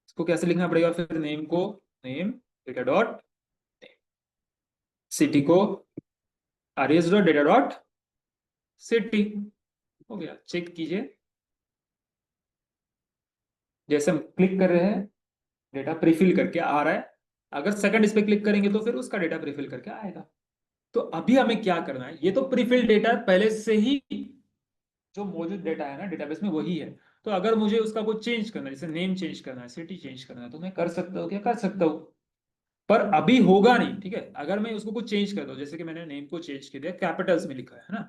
इसको कैसे लिखना पड़ेगा, फिर नेम को नेम डेटा डॉट, सिटी को RS dot data dot city. हो गया, चेक कीजिए। जैसे हम क्लिक कर रहे हैं डेटा प्रीफिल करके आ रहा है, अगर सेकंड इस पे क्लिक करेंगे तो फिर उसका डेटा प्रीफिल करके आएगा। तो अभी हमें क्या करना है, ये तो प्रीफिल डेटा पहले से ही जो मौजूद डेटा है ना डेटाबेस में वही है। तो अगर मुझे उसका कुछ चेंज करना है, जैसे नेम चेंज करना है, सिटी चेंज करना है, तो मैं कर सकता हूँ, क्या कर सकता हूँ। पर अभी होगा नहीं, ठीक है। अगर मैं उसको कुछ चेंज कर दूं, जैसे कि मैंने नेम को चेंज कर दिया, कैपिटल्स में लिखा है ना,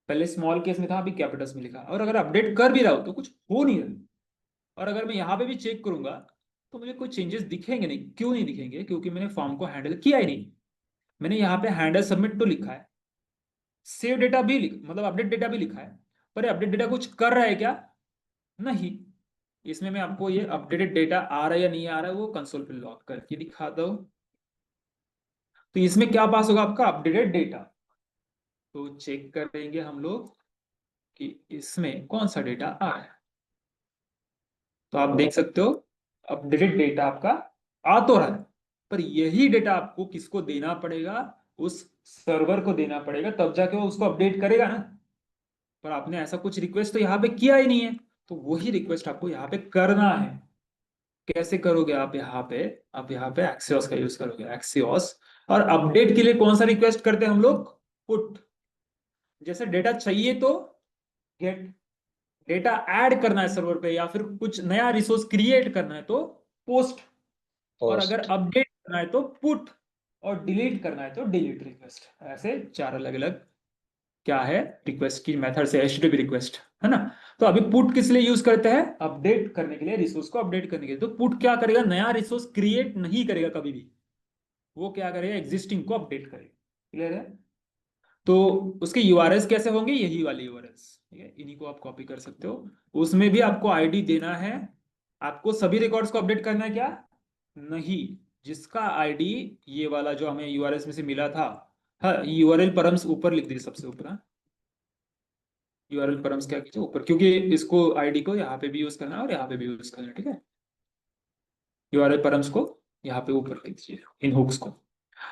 पहले स्मॉल केस में था, अभी कैपिटल्स में लिखा है, और अगर अपडेट कर भी रहा हो तो कुछ हो नहीं रहा। और अगर मैं यहाँ पे भी चेक करूंगा तो मुझे कोई चेंजेस दिखेंगे नहीं। क्यों नहीं दिखेंगे, क्योंकि मैंने फॉर्म को हैंडल किया ही नहीं। मैंने यहाँ पे हैंडल सबमिट तो लिखा है, सेव डेटा भी मतलब अपडेट डेटा भी लिखा है, पर अपडेट डेटा कुछ कर रहा है क्या, नहीं। इसमें मैं आपको ये अपडेटेड डेटा आ रहा है या नहीं आ रहा है वो कंसोल पे लॉग करके दिखाता हूँ। तो इसमें क्या पास होगा, आपका अपडेटेड डेटा। तो चेक करेंगे हम लोग कि इसमें कौन सा डेटा आ रहा है। तो आप देख सकते हो अपडेटेड डेटा आपका आ तो रहा है, पर यही डेटा आपको किसको देना पड़ेगा, उस सर्वर को देना पड़ेगा, तब जाके वो उसको अपडेट करेगा ना। पर आपने ऐसा कुछ रिक्वेस्ट तो यहाँ पे किया ही नहीं है, तो वही रिक्वेस्ट आपको यहाँ पे करना है। कैसे करोगे आप यहाँ पे, आप यहाँ पे एक्सियोस का यूज करोगे, एक्सियोस। और अपडेट के लिए कौन सा रिक्वेस्ट करते हैं हम लोग, पुट। जैसे डेटा चाहिए तो गेट, डेटा ऐड करना है सर्वर पे या फिर कुछ नया रिसोर्स क्रिएट करना है तो पोस्ट, और अगर पोस्ट। अपडेट करना है तो पुट, और डिलीट करना है तो डिलीट रिक्वेस्ट। ऐसे चार अलग अलग क्या है रिक्वेस्ट की मेथड से, एचटीटीपी रिक्वेस्ट, है ना। तो अभी पुट किस लिए यूज करते हैं, अपडेट करने के लिए, रिसोर्स को अपडेट करने के लिए। तो पुट क्या करेगा, नया रिसोर्स क्रिएट नहीं करेगा कभी भी, वो क्या करेगा, एग्जिस्टिंग को अपडेट करेगा। क्लियर है। तो उसके यूआरएल्स कैसे होंगे, यही वाले यूआरएल्स, ठीक है, इन्हीं को आप कॉपी कर सकते हो। उसमें भी आपको आईडी देना है। आपको सभी रिकॉर्ड्स को अपडेट करना है क्या, नहीं। जिसका आईडी ये वाला जो हमें यूआरएल्स में से मिला था, हाँ, यूआरएल परम्स ऊपर लिख दीजिए, सबसे ऊपर, हाँ। यूआरएल परम्स क्या कीजिए ऊपर, क्योंकि इसको आईडी को यहाँ पे भी यूज करना है और यहाँ पे भी यूज करना है, ठीक है। यूआरएल परम्स को यहाँ पे ऊपर लिख दीजिए, इन हुक्स को।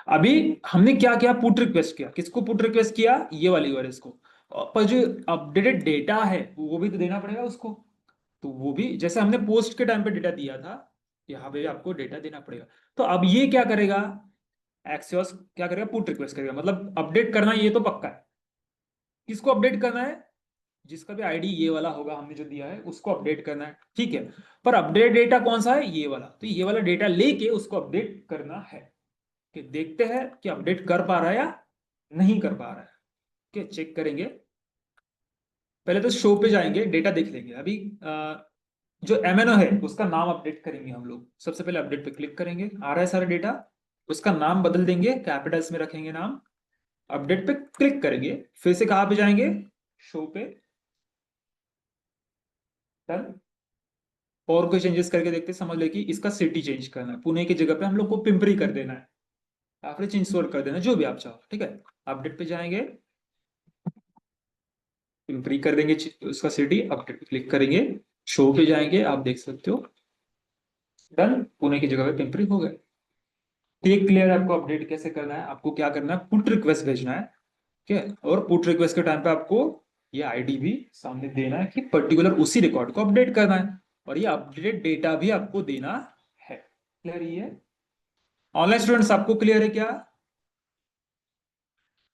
अभी हमने क्या किया, पुट रिक्वेस्ट किया, किसको पुट रिक्वेस्ट किया, ये वाली यूआरएल को। पर जो अपडेटेड डेटा है वो भी तो देना पड़ेगा उसको। तो वो भी जैसे हमने पोस्ट के टाइम पे डेटा दिया था, यहाँ पे भी आपको डेटा देना पड़ेगा। तो अब ये क्या करेगा, एक्सियोस क्या करेगा, पुट रिक्वेस्ट करेगा, मतलब अपडेट करना ये तो पक्का है। किसको अपडेट करना है, जिसका भी आईडी ये वाला होगा हमने जो दिया है उसको अपडेट करना है, ठीक है। पर अपडेट डेटा कौन सा है, ये वाला। तो ये वाला डेटा लेके उसको अपडेट करना है, कि देखते हैं कि अपडेट कर पा रहा है या नहीं कर पा रहा है। ओके, चेक करेंगे। पहले तो शो पे जाएंगे, डेटा देख लेंगे। अभी जो एमएनओ है उसका नाम अपडेट करेंगे हम लोग। सबसे पहले अपडेट पे क्लिक करेंगे, आ रहा है सारा डेटा। उसका नाम बदल देंगे, कैपिटल्स में रखेंगे नाम। अपडेट पे क्लिक करेंगे, फिर से कहाँ पे जाएंगे, शो पे, डन। और कोई चेंजेस करके देखते हैं, समझ ले कि इसका सिटी चेंज करना है, पुणे की जगह पे हम लोग को पिंपरी कर देना है, या फिर चिंचवड कर देना है, जो भी आप चाहो, ठीक है। अपडेट पे जाएंगे, पिंपरी कर देंगे उसका सिटी, अपडेट पे क्लिक करेंगे, शो पे जाएंगे, आप देख सकते हो, डन, पुणे की जगह पे पिंपरी हो गए। ठीक, क्लियर। आपको अपडेट कैसे करना है, आपको क्या करना है, पुट रिक्वेस्ट भेजना है, ठीक है। और पुट रिक्वेस्ट के टाइम पे आपको ये आईडी भी सामने देना है कि पर्टिकुलर उसी रिकॉर्ड को अपडेट करना है, और ये अपडेटेड डेटा भी आपको देना है। क्लियर ये, ऑनलाइन स्टूडेंट्स आपको क्लियर है क्या,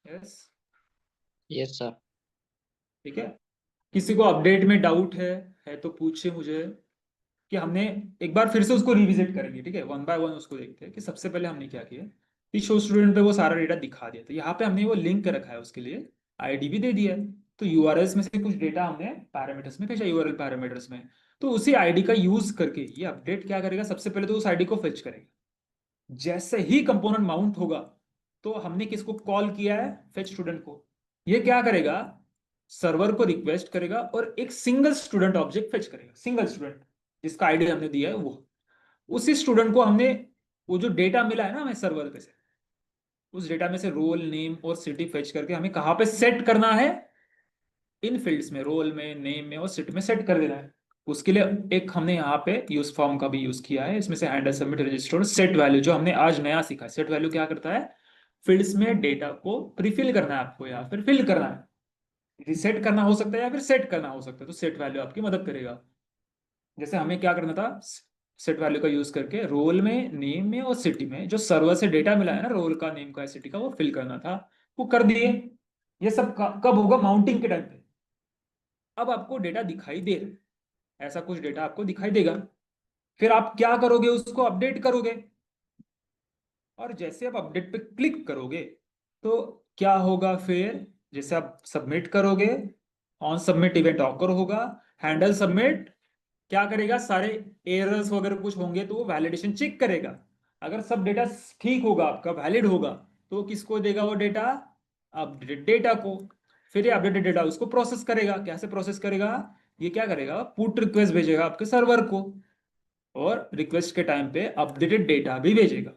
यस, यस सर। ठीक है। किसी को अपडेट में डाउट है तो पूछे मुझे, कि हमने एक बार फिर से उसको रिविजिट करेंगे, ठीक है, वन बाय वन उसको देखते हैं कि सबसे पहले हमने क्या किया कि शो स्टूडेंट पे वो सारा डेटा दिखा दिया, तो यहाँ पे हमने वो लिंक रखा है, उसके लिए आईडी भी दे दिया है। तो यूआरएल्स में से कुछ डेटा हमने पैरामीटर्स में भेजा, यूआरएल पैरामीटर्स में। तो उसी आईडी का यूज करके ये अपडेट क्या करेगा, सबसे पहले तो उस आईडी को फेच करेगा। जैसे ही कंपोनेंट माउंट होगा, तो हमने किसको कॉल किया है, फेच स्टूडेंट को। ये क्या करेगा, सर्वर को रिक्वेस्ट करेगा और एक सिंगल स्टूडेंट ऑब्जेक्ट फेच करेगा, सिंगल स्टूडेंट जिसका आईडी हमने दिया है वो। उसी स्टूडेंट को हमने, वो जो डेटा मिला है ना हमें सर्वर पे से, उस डेटा में से रोल नेम और सिटी फेच करके हमें कहाँ पे सेट करना है, इन फील्ड्स में, रोल में, नेम में और सिटी में सेट कर देना है। उसके लिए एक हमने यहाँ पे यूज फॉर्म का भी यूज किया है, इसमें से handle submit register set value, जो हमने आज नया सीखा है। सेट वैल्यू क्या करता है, फील्ड्स में डेटा को प्रीफिल करना है आपको या फिर फिल करना है, रिसेट करना हो सकता है या फिर सेट करना हो सकता है। तो सेट वैल्यू आपकी मदद करेगा। जैसे हमें क्या करना था, सेट वैल्यू का यूज करके रोल में, नेम में और सिटी में जो सर्वर से डेटा मिला है ना, रोल का, नेम का, सिटी का, वो फिल करना था, वो कर दिए। ये सब कब होगा, माउंटिंग के टाइम पे। अब आपको डेटा दिखाई दे रहा है, ऐसा कुछ डेटा आपको दिखाई देगा। फिर आप क्या करोगे, उसको अपडेट करोगे। और जैसे आप अपडेट पे क्लिक करोगे तो क्या होगा फिर, जैसे आप सबमिट करोगे, ऑन सबमिट इवेंट ऑकर होगा, हैंडल सबमिट क्या करेगा, सारे एरर्स वगैरह कुछ होंगे तो वो वैलिडेशन चेक करेगा। अगर सब डेटा ठीक होगा, आपका वैलिड होगा, तो वो किसको देगा वो डेटा, अपडेटेड डेटा को। फिर ये अपडेटेड डेटा उसको प्रोसेस करेगा, कैसे प्रोसेस करेगा, ये क्या करेगा, पुट रिक्वेस्ट भेजेगा आपके सर्वर को, और रिक्वेस्ट के टाइम पे अपडेटेड डेटा भी भेजेगा,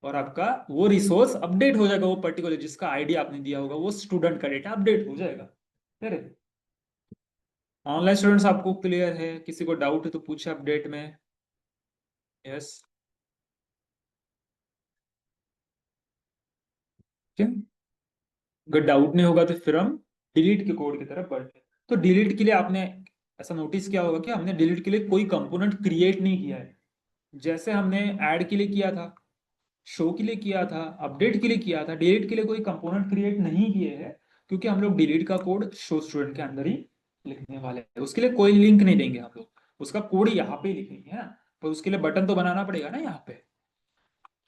और आपका वो रिसोर्स अपडेट हो जाएगा, वो पर्टिकुलर जिसका आईडी आपने दिया होगा वो स्टूडेंट का डेटा अपडेट हो जाएगा। ऑनलाइन स्टूडेंट्स आपको क्लियर है, किसी को डाउट है तो पूछे अपडेट में, यस, ठीक है। अगर डाउट नहीं होगा तो फिर हम डिलीट के कोड की तरफ बढ़ते हैं। तो डिलीट के लिए आपने ऐसा नोटिस किया होगा कि हमने डिलीट के लिए कोई कंपोनेंट क्रिएट नहीं किया है, जैसे हमने ऐड के लिए किया था, शो के लिए किया था, अपडेट के लिए किया था, डिलीट के लिए कोई कंपोनेंट क्रिएट नहीं किए हैं, क्योंकि हम लोग डिलीट का कोड शो स्टूडेंट के अंदर ही लिखने वाले हैं। उसके लिए कोई लिंक नहीं देंगे हम लोग, उसका कोड यहाँ पे ही लिखेंगे, है ना। पर उसके लिए बटन तो बनाना पड़ेगा ना यहाँ पे।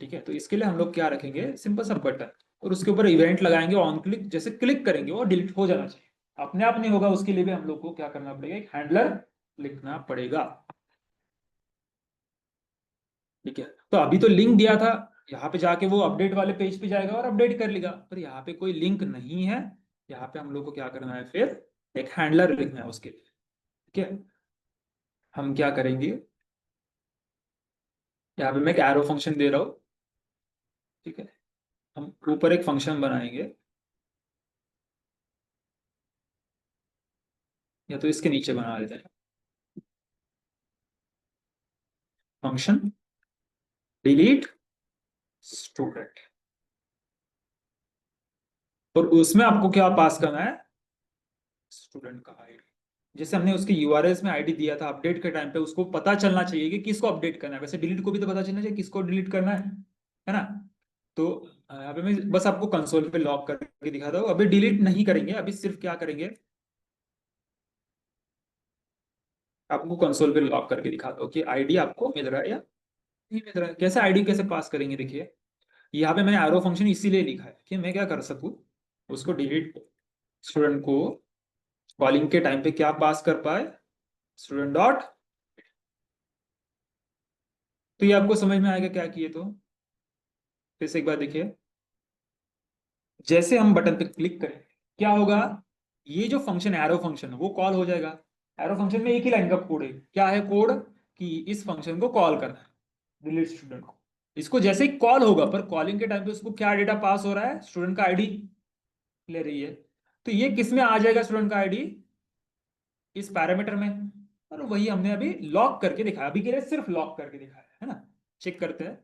ठीक है, तो इसके लिए हम लोग क्या रखेंगे, सिंपल सा बटन, और उसके ऊपर इवेंट लगाएंगे ऑन क्लिक, जैसे क्लिक करेंगे वो डिलीट हो जाना चाहिए, अपने आप नहीं होगा, उसके लिए भी हम लोग को क्या करना पड़ेगा, एक हैंडलर लिखना पड़ेगा। ठीक है, तो अभी तो लिंक दिया था, यहाँ पे जाके वो अपडेट वाले पेज पे जाएगा और अपडेट कर लेगा, पर यहाँ पे कोई लिंक नहीं है। यहाँ पे हम लोग को क्या करना है, फिर एक हैंडलर लिखना है उसके लिए। ठीक है, हम क्या करेंगे, यहाँ पे मैं एक एरो फंक्शन दे रहा हूँ। ठीक है, हम ऊपर एक फंक्शन बनाएंगे, या तो इसके नीचे बना लेते हैं, फंक्शन डिलीट स्टूडेंट, और उसमें आपको क्या पास करना है, स्टूडेंट का आईडी। जैसे हमने उसके यूआरएल में आईडी दिया था अपडेट के टाइम पे, उसको पता चलना चाहिए कि किसको अपडेट करना है, वैसे डिलीट को भी तो पता चलना चाहिए किसको डिलीट करना है ना। तो यहाँ पे मैं बस आपको कंसोल पे लॉग करके दिखाता हूँ, अभी डिलीट नहीं करेंगे, अभी सिर्फ क्या करेंगे, आपको कंसोल पे लॉग करके दिखाता हूँ कि आईडी आपको मिल रहा है या नहीं मिल रहा है। कैसे आईडी कैसे पास करेंगे, देखिए यहाँ पे मैंने एरो फंक्शन इसीलिए लिखा है कि मैं क्या कर सकूँ, उसको डिलीट स्टूडेंट को कॉलिंग के टाइम पे क्या पास कर पाए, स्टूडेंट डॉट। तो ये आपको समझ में आएगा क्या किए तो, फिर से एक बार देखिए, जैसे हम बटन पे क्लिक करें क्या होगा, ये जो फंक्शन एरो फंक्शन है वो कॉल हो जाएगा। एरो फंक्शन में एक ही लाइन का कोड है, क्या है कोड, कि इस फंक्शन को कॉल करना है, डिलीट स्टूडेंट को। इसको जैसे ही कॉल होगा, पर कॉलिंग के टाइम पे उसको क्या डेटा पास हो रहा है, स्टूडेंट का आईडी ले रही है। तो ये किस में आ जाएगा, स्टूडेंट का आईडी इस पैरामीटर में, और वही हमने अभी लॉक करके दिखाया, अभी के लिए सिर्फ लॉक करके दिखाया है ना। चेक करते हैं,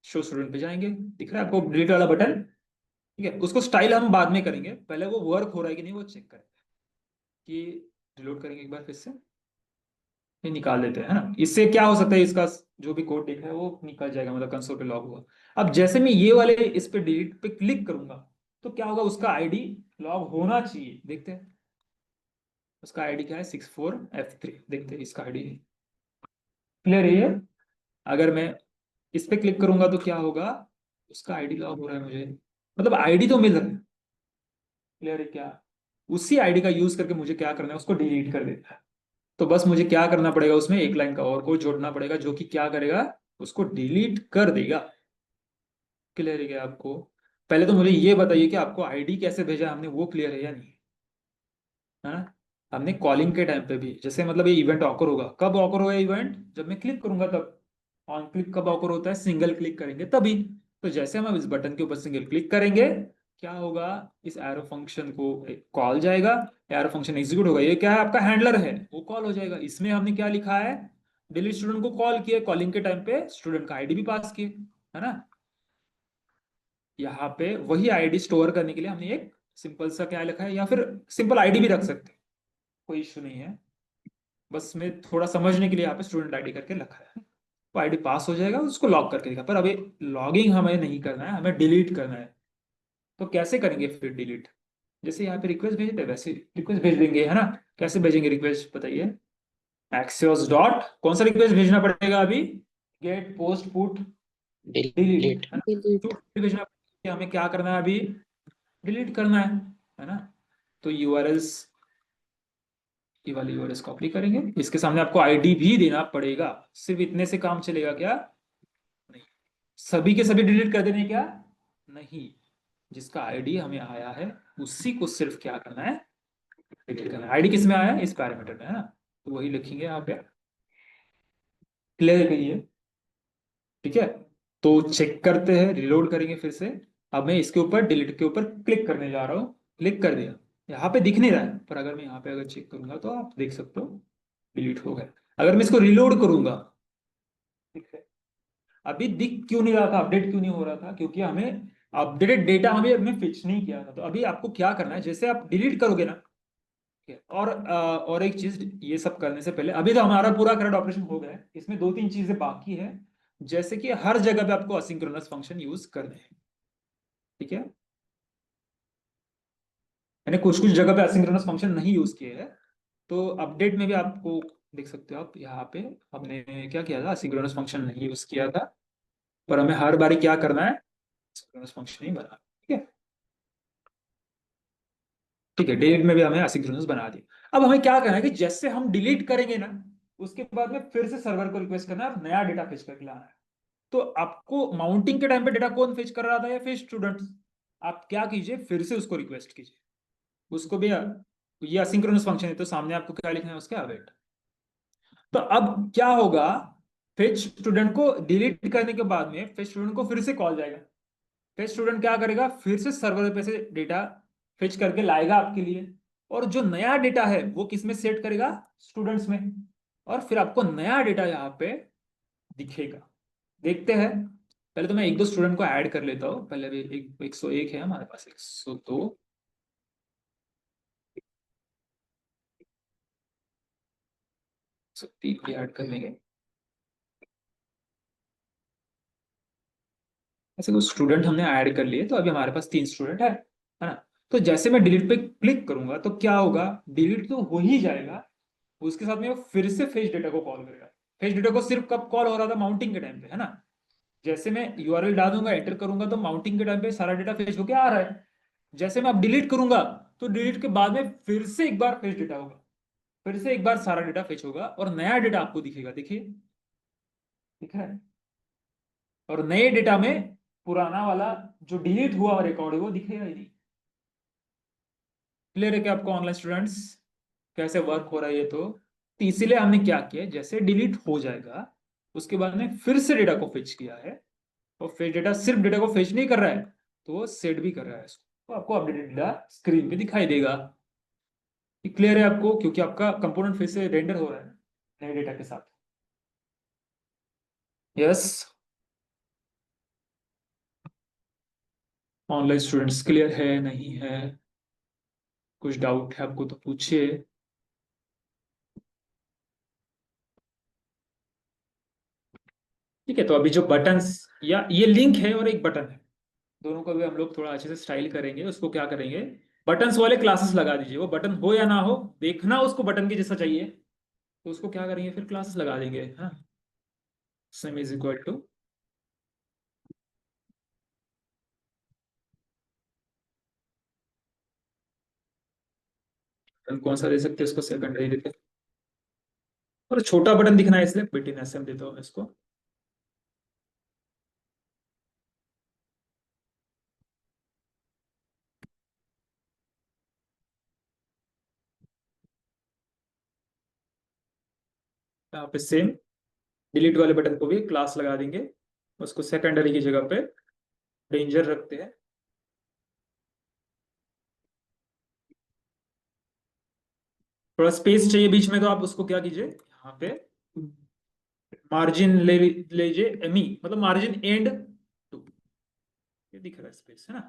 शो स्टूडेंट पे जाएंगे, दिख रहा है आपको डिलीट वाला बटन। ठीक है, उसको स्टाइल हम बाद में करेंगे, पहले वो वर्क हो रहा है कि नहीं वो चेक करें, कि रिलोड करेंगे एक बार फिर से, ये निकाल देते हैं, है ना। इससे क्या हो सकता है, इसका जो भी कोड दिख रहा है वो निकल जाएगा, मतलब कंसोल पे लॉग हुआ। अब जैसे मैं ये वाले इस पे डिलीट पे क्लिक करूंगा, तो क्या होगा, उसका आईडी लॉग होना चाहिए, देखते हैं उसका आईडी क्या है, 64F3, देखते हैं इसका आईडी क्लियर है ये। अगर मैं इस पे क्लिक करूंगा तो क्या होगा, उसका आईडी लॉग हो रहा है मुझे, मतलब आईडी तो मिल रहा है, क्लियर है क्या। उसी आईडी का यूज करके मुझे क्या करना है, उसको डिलीट कर देता है। तो बस मुझे क्या करना पड़ेगा, उसमें एक लाइन का और कोड जोड़ना पड़ेगा, जो कि क्या करेगा, उसको डिलीट कर देगा। क्लियर है क्या आपको। पहले तो मुझे ये बताइए कि आपको आईडी कैसे भेजा हमने, वो क्लियर है या नहीं, है ना। हमने कॉलिंग के टाइम पे भी, जैसे मतलब ये इवेंट ऑकर होगा, कब ऑकर होगा इवेंट, जब मैं क्लिक करूंगा तब। ऑन क्लिक कब ऑकर होता है, सिंगल क्लिक करेंगे तभी। तो जैसे हम अब इस बटन के ऊपर सिंगल क्लिक करेंगे, क्या होगा, इस एरो फंक्शन को कॉल जाएगा, एरो फंक्शन एग्जीक्यूट होगा, ये क्या है आपका हैंडलर है, वो कॉल हो जाएगा। इसमें हमने क्या लिखा है, डिलीट स्टूडेंट को कॉल किया, कॉलिंग के टाइम पे स्टूडेंट का आईडी भी पास किए, है ना। यहाँ पे वही आईडी स्टोर करने के लिए हमने एक सिंपल सा क्या लिखा है, या फिर सिंपल आईडी भी रख सकते हैं, कोई इश्यू नहीं है। बस मैं थोड़ा समझने के लिए यहाँ पे स्टूडेंट आईडी करके रखा है, वो आईडी पास हो जाएगा, उसको लॉग करके दिखा। पर अभी लॉगिंग हमें नहीं करना है, हमें डिलीट करना है। तो कैसे करेंगे फिर डिलीट, जैसे यहाँ पे रिक्वेस्ट भेजते हैं वैसे रिक्वेस्ट भेज देंगे, है ना। कैसे भेजेंगे रिक्वेस्ट बताइए, एक्सियोस डॉट कौन सा रिक्वेस्ट भेजना पड़ेगा अभी, get post put delete, delete. है ना। डिलीट। तो भेजना पड़ेगा, हमें क्या करना है अभी, डिलीट करना है ना। तो यूआरएल्स, ये वाली यूआरएल्स कॉपी करेंगे, इसके सामने आपको आईडी भी देना पड़ेगा, सिर्फ इतने से काम चलेगा क्या, नहीं। सभी के सभी डिलीट कर देने क्या, नहीं। जिसका आईडी हमें आया है उसी को सिर्फ क्या करना है, डिलीट करना है। आईडी किस में आया है, इस पैरामीटर में, है ना। तो वही लिखेंगे यहाँ पे, क्लियर करिए। ठीक है, तो चेक करते हैं, रिलोड करेंगे फिर से। अब मैं इसके ऊपर डिलीट के ऊपर क्लिक करने जा रहा हूँ, क्लिक कर दिया, यहाँ पे दिख नहीं रहा है, पर अगर मैं यहाँ पे अगर चेक करूंगा तो आप देख सकते हो डिलीट हो गया। अगर मैं इसको रिलोड करूंगा, ठीक है, अभी दिख क्यों नहीं रहा था, अपडेट क्यों नहीं हो रहा था, क्योंकि हमें अपडेटेड डेटा हमें फिच नहीं किया था। तो अभी आपको क्या करना है, जैसे आप डिलीट करोगे ना, और एक चीज, ये सब करने से पहले अभी तो हमारा पूरा करंट ऑपरेशन हो गया है, इसमें दो तीन चीजें बाकी है। जैसे कि हर जगह पे आपको असिंक्रोनस फंक्शन यूज करने हैं, ठीक है। मैंने कुछ कुछ जगह पे असिंक्रोनस फंक्शन नहीं यूज किए हैं, तो अपडेट में भी आपको देख सकते हो आप यहाँ पे, हमने क्या किया था, असिंक्रोनस फंक्शन नहीं यूज किया था, पर हमें हर बारी क्या करना है, असिंक्रोनस फंक्शन ही बना, ठीक है। ठीक है, डिलीट में भी हमें असिंक्रोनस बना दिया। अब हमें क्या करना है कि जैसे हम डिलीट करेंगे ना, उसके बाद में फिर से सर्वर को रिक्वेस्ट करना है और नया डेटा फेच करके लाना है। तो आपको माउंटिंग के टाइम पे डेटा कौन फेच कर रहा था, या फिर स्टूडेंट्स? आप क्या कीजिए, फिर से उसको रिक्वेस्ट कीजिए, उसको भी। ये असिंक्रोनस फंक्शन है, तो सामने आपको क्या लिखना है उसके, अवेट। तो अब क्या होगा, फेच स्टूडेंट को डिलीट करने के बाद में फेच स्टूडेंट को फिर से कॉल जाएगा। फेच स्टूडेंट क्या करेगा, फिर से सर्वर पे से डेटा फेच करके लाएगा आपके लिए, और जो नया डेटा है वो किस में सेट करेगा, स्टूडेंट्स में, और फिर आपको नया डेटा यहाँ पे दिखेगा। देखते हैं, पहले तो मैं एक दो स्टूडेंट को ऐड कर लेता हूँ। पहले भी 101 है हमारे पास, 102, 103 भी ऐड कर लेंगे। ऐसे कुछ स्टूडेंट हमने ऐड कर लिए, तो अभी हमारे पास 3 स्टूडेंट है ना। तो जैसे मैं डिलीट पे क्लिक करूंगा तो क्या होगा, डिलीट तो हो ही जाएगा, उसके साथ में वो फिर से फेच डेटा को कॉल करेगा। फेच डेटा को सिर्फ कब कॉल हो रहा था, माउंटिंग के टाइम पे, है ना। जैसे मैं यूआरएल डाल दूंगा, एंटर करूंगा, तो माउंटिंग के टाइम पे सारा डेटा फेच होके आ रहा है। जैसे मैं अब डिलीट करूंगा, तो डिलीट के बाद में फिर से एक बार फेच डेटा होगा, फिर से एक बार सारा डेटा फेच होगा, और नया डेटा आपको दिखेगा, देखिए, दिख रहा है। और नए डेटा में पुराना वाला जो डिलीट हुआ रिकॉर्ड है वो दिखेगा ही नहीं। क्लियर है क्या आपको ऑनलाइन स्टूडेंट्स, कैसे वर्क हो रहा है ये तो इसीलिए हमने क्या किया, जैसे डिलीट हो जाएगा उसके बाद में फिर से डेटा को फेच किया है, और फिर डेटा सिर्फ डेटा को फेच नहीं कर रहा है, तो वो सेट भी कर रहा है इसको, तो आपको अपडेटेड डेटा स्क्रीन पे दिखाई देगा। क्लियर है आपको, क्योंकि आपका कंपोनेंट फिर से रेंडर हो रहा है नए डेटा के साथ। यस, ऑनलाइन स्टूडेंट्स क्लियर है नहीं है, कुछ डाउट है आपको तो पूछिए। ठीक है, तो अभी जो बटन्स, या ये लिंक है और एक बटन है, दोनों को भी हम लोग थोड़ा अच्छे से स्टाइल करेंगे। उसको क्या करेंगे, बटन्स वाले क्लासेस लगा दीजिए, वो बटन हो या ना हो, देखना उसको बटन के जैसा चाहिए, तो उसको क्या करेंगे, फिर क्लासेस लगा देंगे। हाँ, सेम इज इक्वल टू, कौन सा दे सकते हैं उसको, सेकेंडरी देते हैं, और छोटा बटन दिखना है इसलिए बिटिन एसएम देता हूँ इसको। यहाँ पे सेम डिलीट वाले बटन को भी क्लास लगा देंगे, उसको सेकेंडरी की जगह पे डेंजर रखते हैं। थोड़ा स्पेस चाहिए बीच में, तो आप उसको क्या कीजिए, यहाँ पे मार्जिन ले लीजिए, एमी मतलब मार्जिन एंड टू, ये दिख रहा है स्पेस, है ना।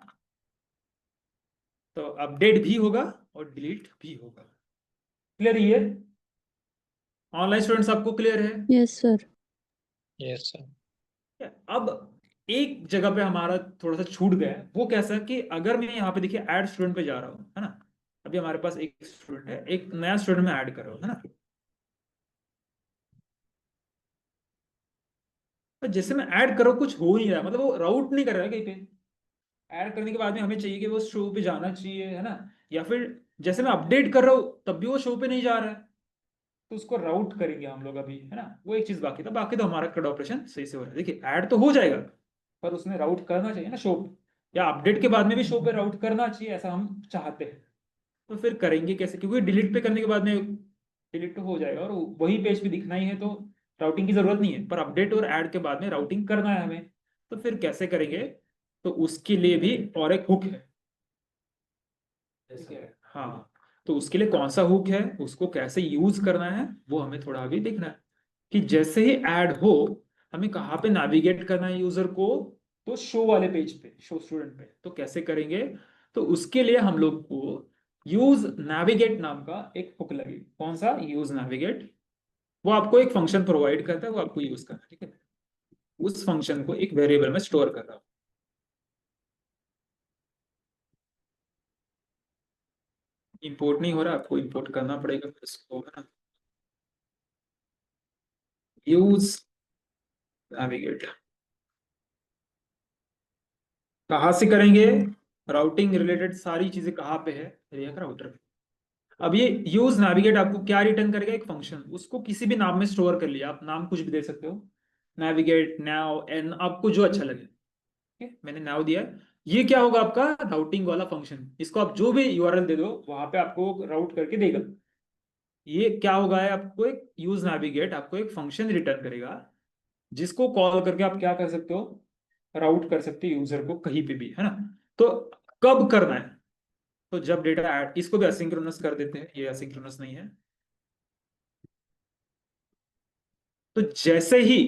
तो अपडेट भी होगा और डिलीट भी होगा। क्लियर है ये ऑनलाइन स्टूडेंट्स, आपको क्लियर है? Yes sir. Yes sir. अब एक जगह पे हमारा थोड़ा सा छूट गया है, वो कैसा कि अगर मैं यहाँ पे देखिए ऐड स्टूडेंट पे जा रहा हूँ, है ना। अभी हमारे पास एक स्टूडेंट है, एक नया स्टूडेंट में ऐड कर रहा हूँ, है ना। तो जैसे मैं ऐड कर रहा हूँ कुछ हो ही नहीं रहा, मतलब वो राउट नहीं कर रहा है कहीं पे। ऐड करने के बाद में हमें चाहिए कि वो शो पे जाना चाहिए, है ना। या फिर जैसे मैं अपडेट कर रहा हूँ तब भी वो शो पे नहीं जा रहा है, तो उसको राउट करेंगे हम लोग अभी, है ना। वो एक चीज बाकी था, बाकी तो हमारा कड ऑपरेशन सही से हो रहा है। देखिए ऐड तो हो जाएगा, पर उसमें राउट करना चाहिए ना शो पे, या अपडेट के बाद में भी शो पे राउट करना चाहिए, ऐसा हम चाहते हैं। तो फिर करेंगे कैसे, क्योंकि डिलीट पे करने के बाद में डिलीट तो हो जाएगा और वही पेज पे दिखना ही है, तो राउटिंग की जरूरत नहीं है, पर अपडेट और ऐड के बाद में राउटिंग करना है हमें। तो फिर कैसे करेंगे, तो उसके लिए भी और एक हुक है, ठीक है। हाँ, तो उसके लिए कौन सा हुक है, उसको कैसे यूज करना है, वो हमें थोड़ा अभी देखना है। कि जैसे ही ऐड हो, हमें कहाँ पे नेविगेट करना है यूजर को, तो शो वाले पेज पे, शो स्टूडेंट पे, तो कैसे करेंगे। तो उसके लिए हम लोग को यूज नेविगेट नाम का एक हुक लगी। कौन सा? Use navigate. वो आपको एक फंक्शन प्रोवाइड करता है, वो आपको यूज करना है, ठीक है। उस फंक्शन को एक वेरिएबल में स्टोर कर रहा हूं। इंपोर्ट नहीं हो रहा, आपको इंपोर्ट करना पड़ेगा फिर इसको, है ना। यूज नेविगेट कहाँ से करेंगे? राउटिंग रिलेटेड सारी चीजें कहाँ पे है? रिएक्ट राउटर पे। अब ये यूज नेविगेट आपको क्या रिटर्न करेगा? एक फंक्शन, उसको किसी भी नाम में स्टोर कर लिया, आप नाम कुछ भी दे सकते हो। नेविगेट, नाउ, एन, आपको जो अच्छा लगे। ठीक है, मैंने नाउ दिया है। ये क्या होगा? आपका राउटिंग वाला फंक्शन। इसको आप जो भी यूआरएल दे दो वहां पे आपको राउट करके देगा। ये क्या होगा है, आपको एक यूज नेविगेट आपको एक फंक्शन रिटर्न करेगा, जिसको कॉल करके आप क्या कर सकते हो? राउट कर सकते हो यूजर को कहीं पे भी, है ना। तो कब करना है? तो जब डेटा ऐड, इसको भी असिंक्रोनस कर देते हैं, ये असिंक्रोनस नहीं है। तो जैसे ही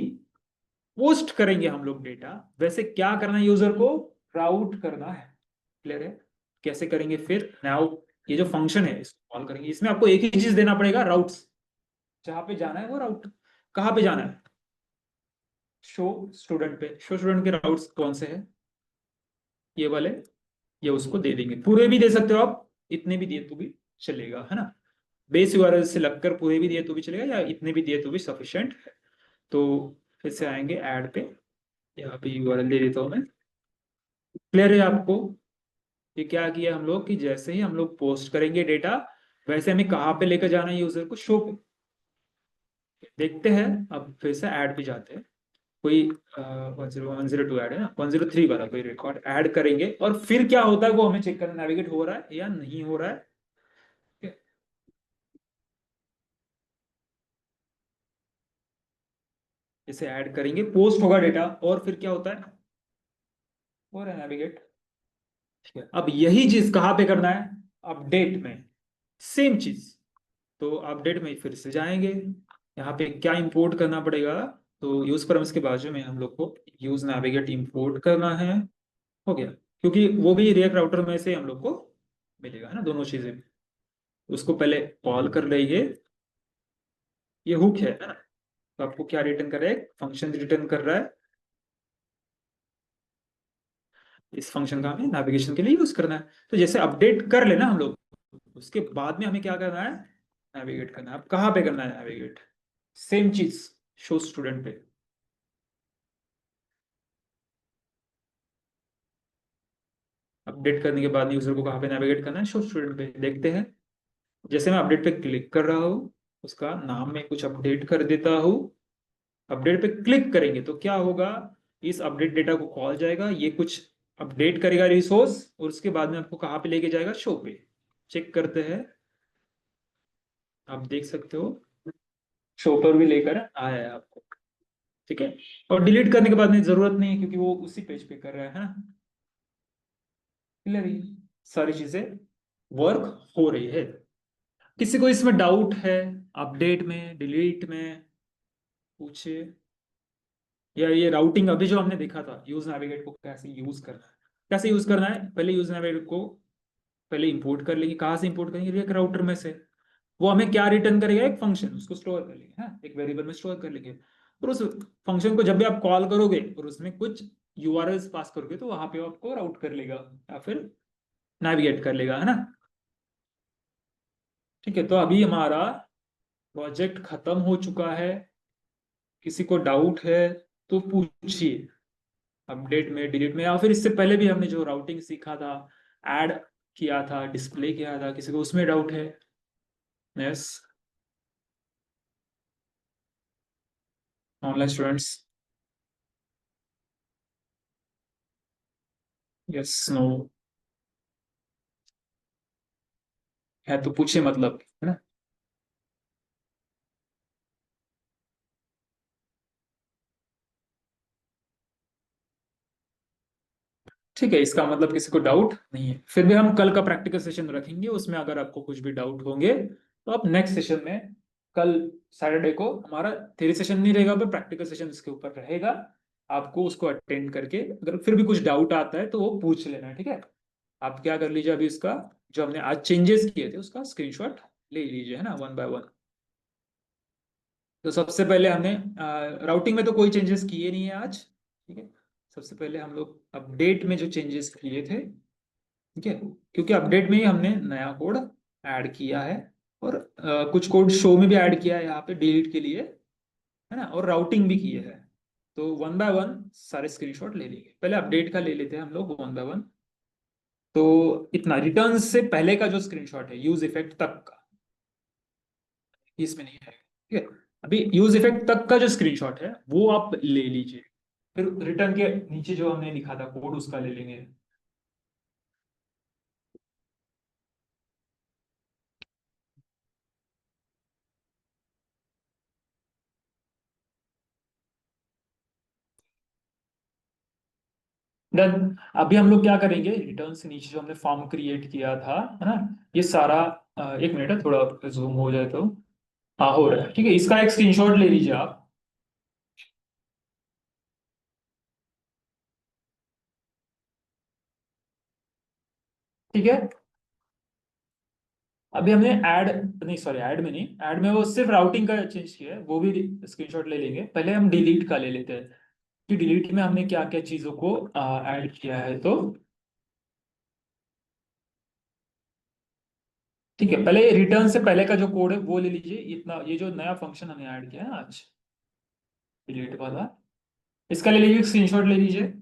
पोस्ट करेंगे हम लोग डेटा, वैसे क्या करना है? यूजर को राउट करना है। क्लियर है? कैसे करेंगे फिर? नाउ ये जो फंक्शन है इसको कॉल करेंगे, इसमें आपको एक ही चीज देना पड़ेगा, राउट्स। जहां पे जाना है वो राउट। कहाँ पे जाना है? शो स्टूडेंट पे। शो स्टूडेंट के राउट्स कौन से हैं? ये वाले। ये उसको दे देंगे, पूरे भी दे सकते हो आप, इतने भी दिए तो भी चलेगा, है ना। बेस यूआरएल से लगकर पूरे भी दिए तो भी चलेगा, या इतने भी दिए तो भी सफिशिएंट है। तो फिर से आएंगे ऐड पे। यहाँ पे यूआरएल दे देता हूँ मैं। क्लियर है आपको? ये क्या किया हम लोग कि जैसे ही हम लोग पोस्ट करेंगे डेटा, वैसे हमें कहाँ पे लेकर जाना है यूजर को? शो पे। देखते हैं। अब फिर से ऐड पे जाते हैं। कोई 10102 ऐड है ना, 103 वाला कोई रिकॉर्ड ऐड करेंगे, और फिर क्या होता है वो हमें चेक करना, नेविगेट हो रहा है या नहीं हो रहा है। ठीक है? इसे ऐड करेंगे, पोस्ट होगा डेटा, और फिर क्या होता है? हो रहा है नेविगेट। ठीक है, अब यही चीज कहाँ पे करना है? अपडेट में। सेम चीज। तो अपडेट में फिर से जाएंगे। यहाँ पे क्या इंपोर्ट करना पड़ेगा? तो यूज परम्स के बाजू में हम लोग को यूज नेविगेट इंपोर्ट करना है। हो गया, क्योंकि वो भी रिएक्ट राउटर में से हम लोग को मिलेगा, है ना, दोनों चीजें। उसको पहले कॉल कर लेंगे। ये हुक है ना। तो आपको क्या रिटर्न कर रहा है? फंक्शन रिटर्न कर रहा है। इस फंक्शन का हमें नेविगेशन के लिए यूज करना है। तो जैसे अपडेट कर लेना हम लोग, उसके बाद में हमें क्या करना है? नेविगेट करना है। अब कहाँ पे करना है नेविगेट? सेम चीज, शो स्टूडेंट पे। अपडेट करने के बाद यूजर को कहाँ पे नेविगेट करना है? शो स्टूडेंट पे। देखते हैं। जैसे मैं अपडेट पे क्लिक कर रहा हूँ, उसका नाम में कुछ अपडेट कर देता हूँ। अपडेट पे क्लिक करेंगे तो क्या होगा? इस अपडेट डेटा को कॉल जाएगा, ये कुछ अपडेट करेगा रिसोर्स, और उसके बाद में आपको कहाँ पे लेके जाएगा? शो पे। चेक करते हैं। आप देख सकते हो, शो पर भी लेकर आया है आपको। ठीक है। और डिलीट करने के बाद में जरूरत नहीं है, क्योंकि वो उसी पेज पे कर रहा है ना। क्लियर है? सारी चीजें वर्क हो रही है। किसी को इसमें डाउट है? अपडेट में, डिलीट में? पूछिए। या ये राउटिंग अभी जो हमने देखा था, यूज नेविगेट को कैसे यूज करना है। कैसे यूज करना है? पहले यूज नेविगेट को पहले इंपोर्ट कर लेंगे। कहाँ से इंपोर्ट करेंगे? एक राउटर में से। वो हमें क्या रिटर्न करेगा? एक फंक्शन, उसको स्टोर कर लेंगे, हाँ, एक वेरिएबल में स्टोर कर लेंगे। और उस फंक्शन को जब भी आप कॉल करोगे और उसमें कुछ यूआरएल्स पास करोगे, तो वहां पे वो आपको राउट कर लेगा, या फिर नेविगेट कर लेगा, है ना। ठीक है, तो अभी हमारा प्रोजेक्ट खत्म हो चुका है। किसी को डाउट है तो पूछिए। अपडेट में, डिलीट में, या फिर इससे पहले भी हमने जो राउटिंग सीखा था, ऐड किया था, डिस्प्ले किया था, किसी को उसमें डाउट है? Yes. Online students? Yes, no? है तो पूछिए, मतलब, है ना। ठीक है, इसका मतलब किसी को डाउट नहीं है। फिर भी हम कल का प्रैक्टिकल सेशन रखेंगे, उसमें अगर आपको कुछ भी डाउट होंगे तो आप नेक्स्ट सेशन में, कल सैटरडे को हमारा थ्योरी सेशन नहीं रहेगा, पर प्रैक्टिकल सेशन इसके ऊपर रहेगा। आपको उसको अटेंड करके अगर फिर भी कुछ डाउट आता है तो वो पूछ लेना, ठीक है। आप क्या कर लीजिए, अभी इसका जो हमने आज चेंजेस किए थे उसका स्क्रीनशॉट ले लीजिए, है ना, वन बाय वन। तो सबसे पहले हमने राउटिंग में तो कोई चेंजेस किए नहीं है आज, ठीक है। सबसे पहले हम लोग अपडेट में जो चेंजेस किए थे, ठीक है, क्योंकि अपडेट में ही हमने नया कोड ऐड किया है, और कुछ कोड शो में भी ऐड किया है यहाँ पे डिलीट के लिए, है ना, और राउटिंग भी किए है। तो वन बाय वन सारे स्क्रीनशॉट ले लेंगे। पहले अपडेट का ले लेते हैं हम लोग वन बाय वन। तो इतना रिटर्न से पहले का जो स्क्रीनशॉट है यूज इफेक्ट तक का, इसमें नहीं है, ठीक है। अभी यूज इफेक्ट तक का जो स्क्रीनशॉट है वो आप ले लीजिए, फिर रिटर्न के नीचे जो हमने लिखा था कोड उसका ले लेंगे। डन। अभी हम लोग क्या करेंगे, रिटर्न से नीचे जो हमने फॉर्म क्रिएट किया था, है ना, ये सारा एक मिनट है, थोड़ा जूम हो जाए तो। हाँ, हो रहा है, ठीक है, इसका एक स्क्रीनशॉट ले लीजिए आप। ठीक है। अभी हमने ऐड, नहीं सॉरी, ऐड में नहीं, ऐड में वो सिर्फ राउटिंग का चेंज किया है, वो भी स्क्रीनशॉट ले लेंगे। पहले हम डिलीट का ले लेते हैं कि डिलीट में हमने क्या क्या चीजों को ऐड किया है। तो ठीक है, पहले रिटर्न से पहले का जो कोड है वो ले लीजिए, इतना ये जो नया फंक्शन हमने ऐड किया है ना आज, डिलीट वाला, इसका ले लीजिए, स्क्रीनशॉट ले लीजिए।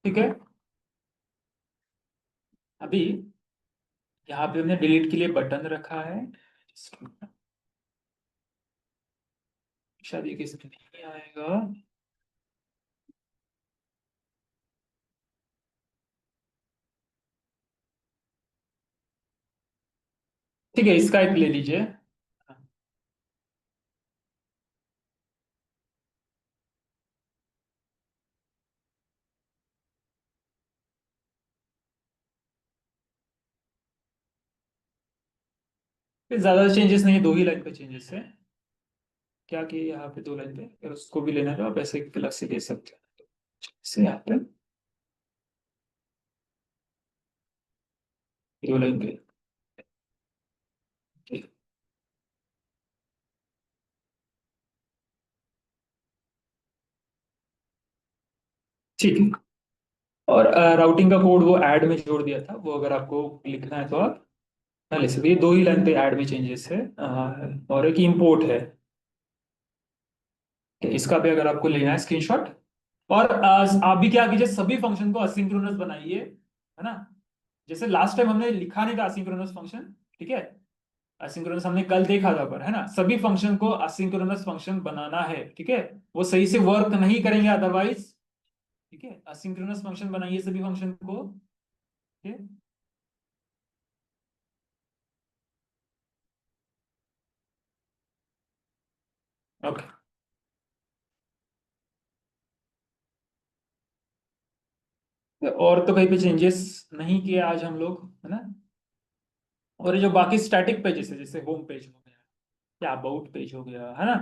ठीक है। अभी यहाँ पे हमने डिलीट के लिए बटन रखा है, शायद ये किसी में नहीं आएगा। ठीक है, इसका एक ले लीजिए। फिर ज्यादा चेंजेस नहीं है, दो ही लाइन पे चेंजेस है। क्या किए यहाँ पे, दो लाइन पे, अगर उसको भी लेना है तो आप ऐसे अलग से ले सकते हैं, इसे यहाँ पे दो लाइन पे। ठीक है। और राउटिंग का कोड वो ऐड में जोड़ दिया था, वो अगर आपको लिखना है तो आप ना ले सकते, ये दो ही लाइन पे ऐड में चेंजेस है। और एक इम्पोर्ट है, इसका भी अगर आपको लेना है स्क्रीनशॉट। और आप भी क्या कीजिए, सभी फंक्शन को असिंक्रोनस बनाइए, है ना। जैसे लास्ट टाइम हमने लिखा नहीं था असिंक्रोनस फंक्शन, ठीक है, असिंक्रोनस हमने कल देखा था, पर है ना, सभी फंक्शन को असिंक्रोनस फंक्शन बनाना है, ठीक है। वो सही से वर्क नहीं करेंगे अदरवाइज, ठीक है। असिंक्रोनस फंक्शन बनाइए सभी फंक्शन को, ठीक है। ओके। और तो कहीं पे चेंजेस नहीं किए आज हम लोग, है ना। और ये जो बाकी स्टैटिक पेजेस है, जैसे होम पेज हो गया या अबाउट पेज हो गया, है ना,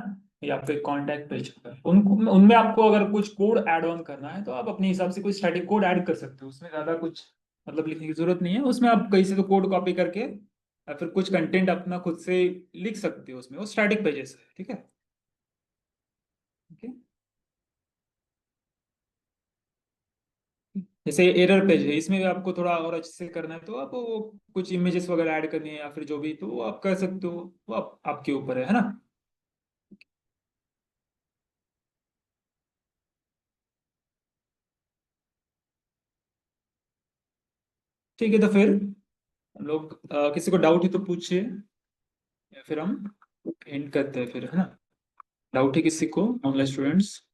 या आपके कॉन्टैक्ट पेज हो गया, उनको उनमें आपको अगर कुछ कोड ऐड ऑन करना है तो आप अपने हिसाब से कोई स्टैटिक कोड ऐड कर सकते हो, उसमें ज्यादा कुछ मतलब लिखने की जरूरत नहीं है। उसमें आप कहीं से तो कोड कॉपी करके या फिर कुछ कंटेंट अपना खुद से लिख सकते हो उसमें, वो स्टैटिक पेजेस है, ठीक है। ठीक है। जैसे एरर पेज है, इसमें भी आपको थोड़ा और अच्छे से करना है तो आप वो कुछ इमेजेस वगैरह ऐड करनी है या फिर जो भी, तो वो आप कर सकते हो, वो आपके ऊपर है ना। ठीक है, तो फिर हम लोग किसी को डाउट है तो पूछिए, या फिर हम एंड करते हैं फिर, है ना। डाउट है किसी को, ऑनलाइन स्टूडेंट्स?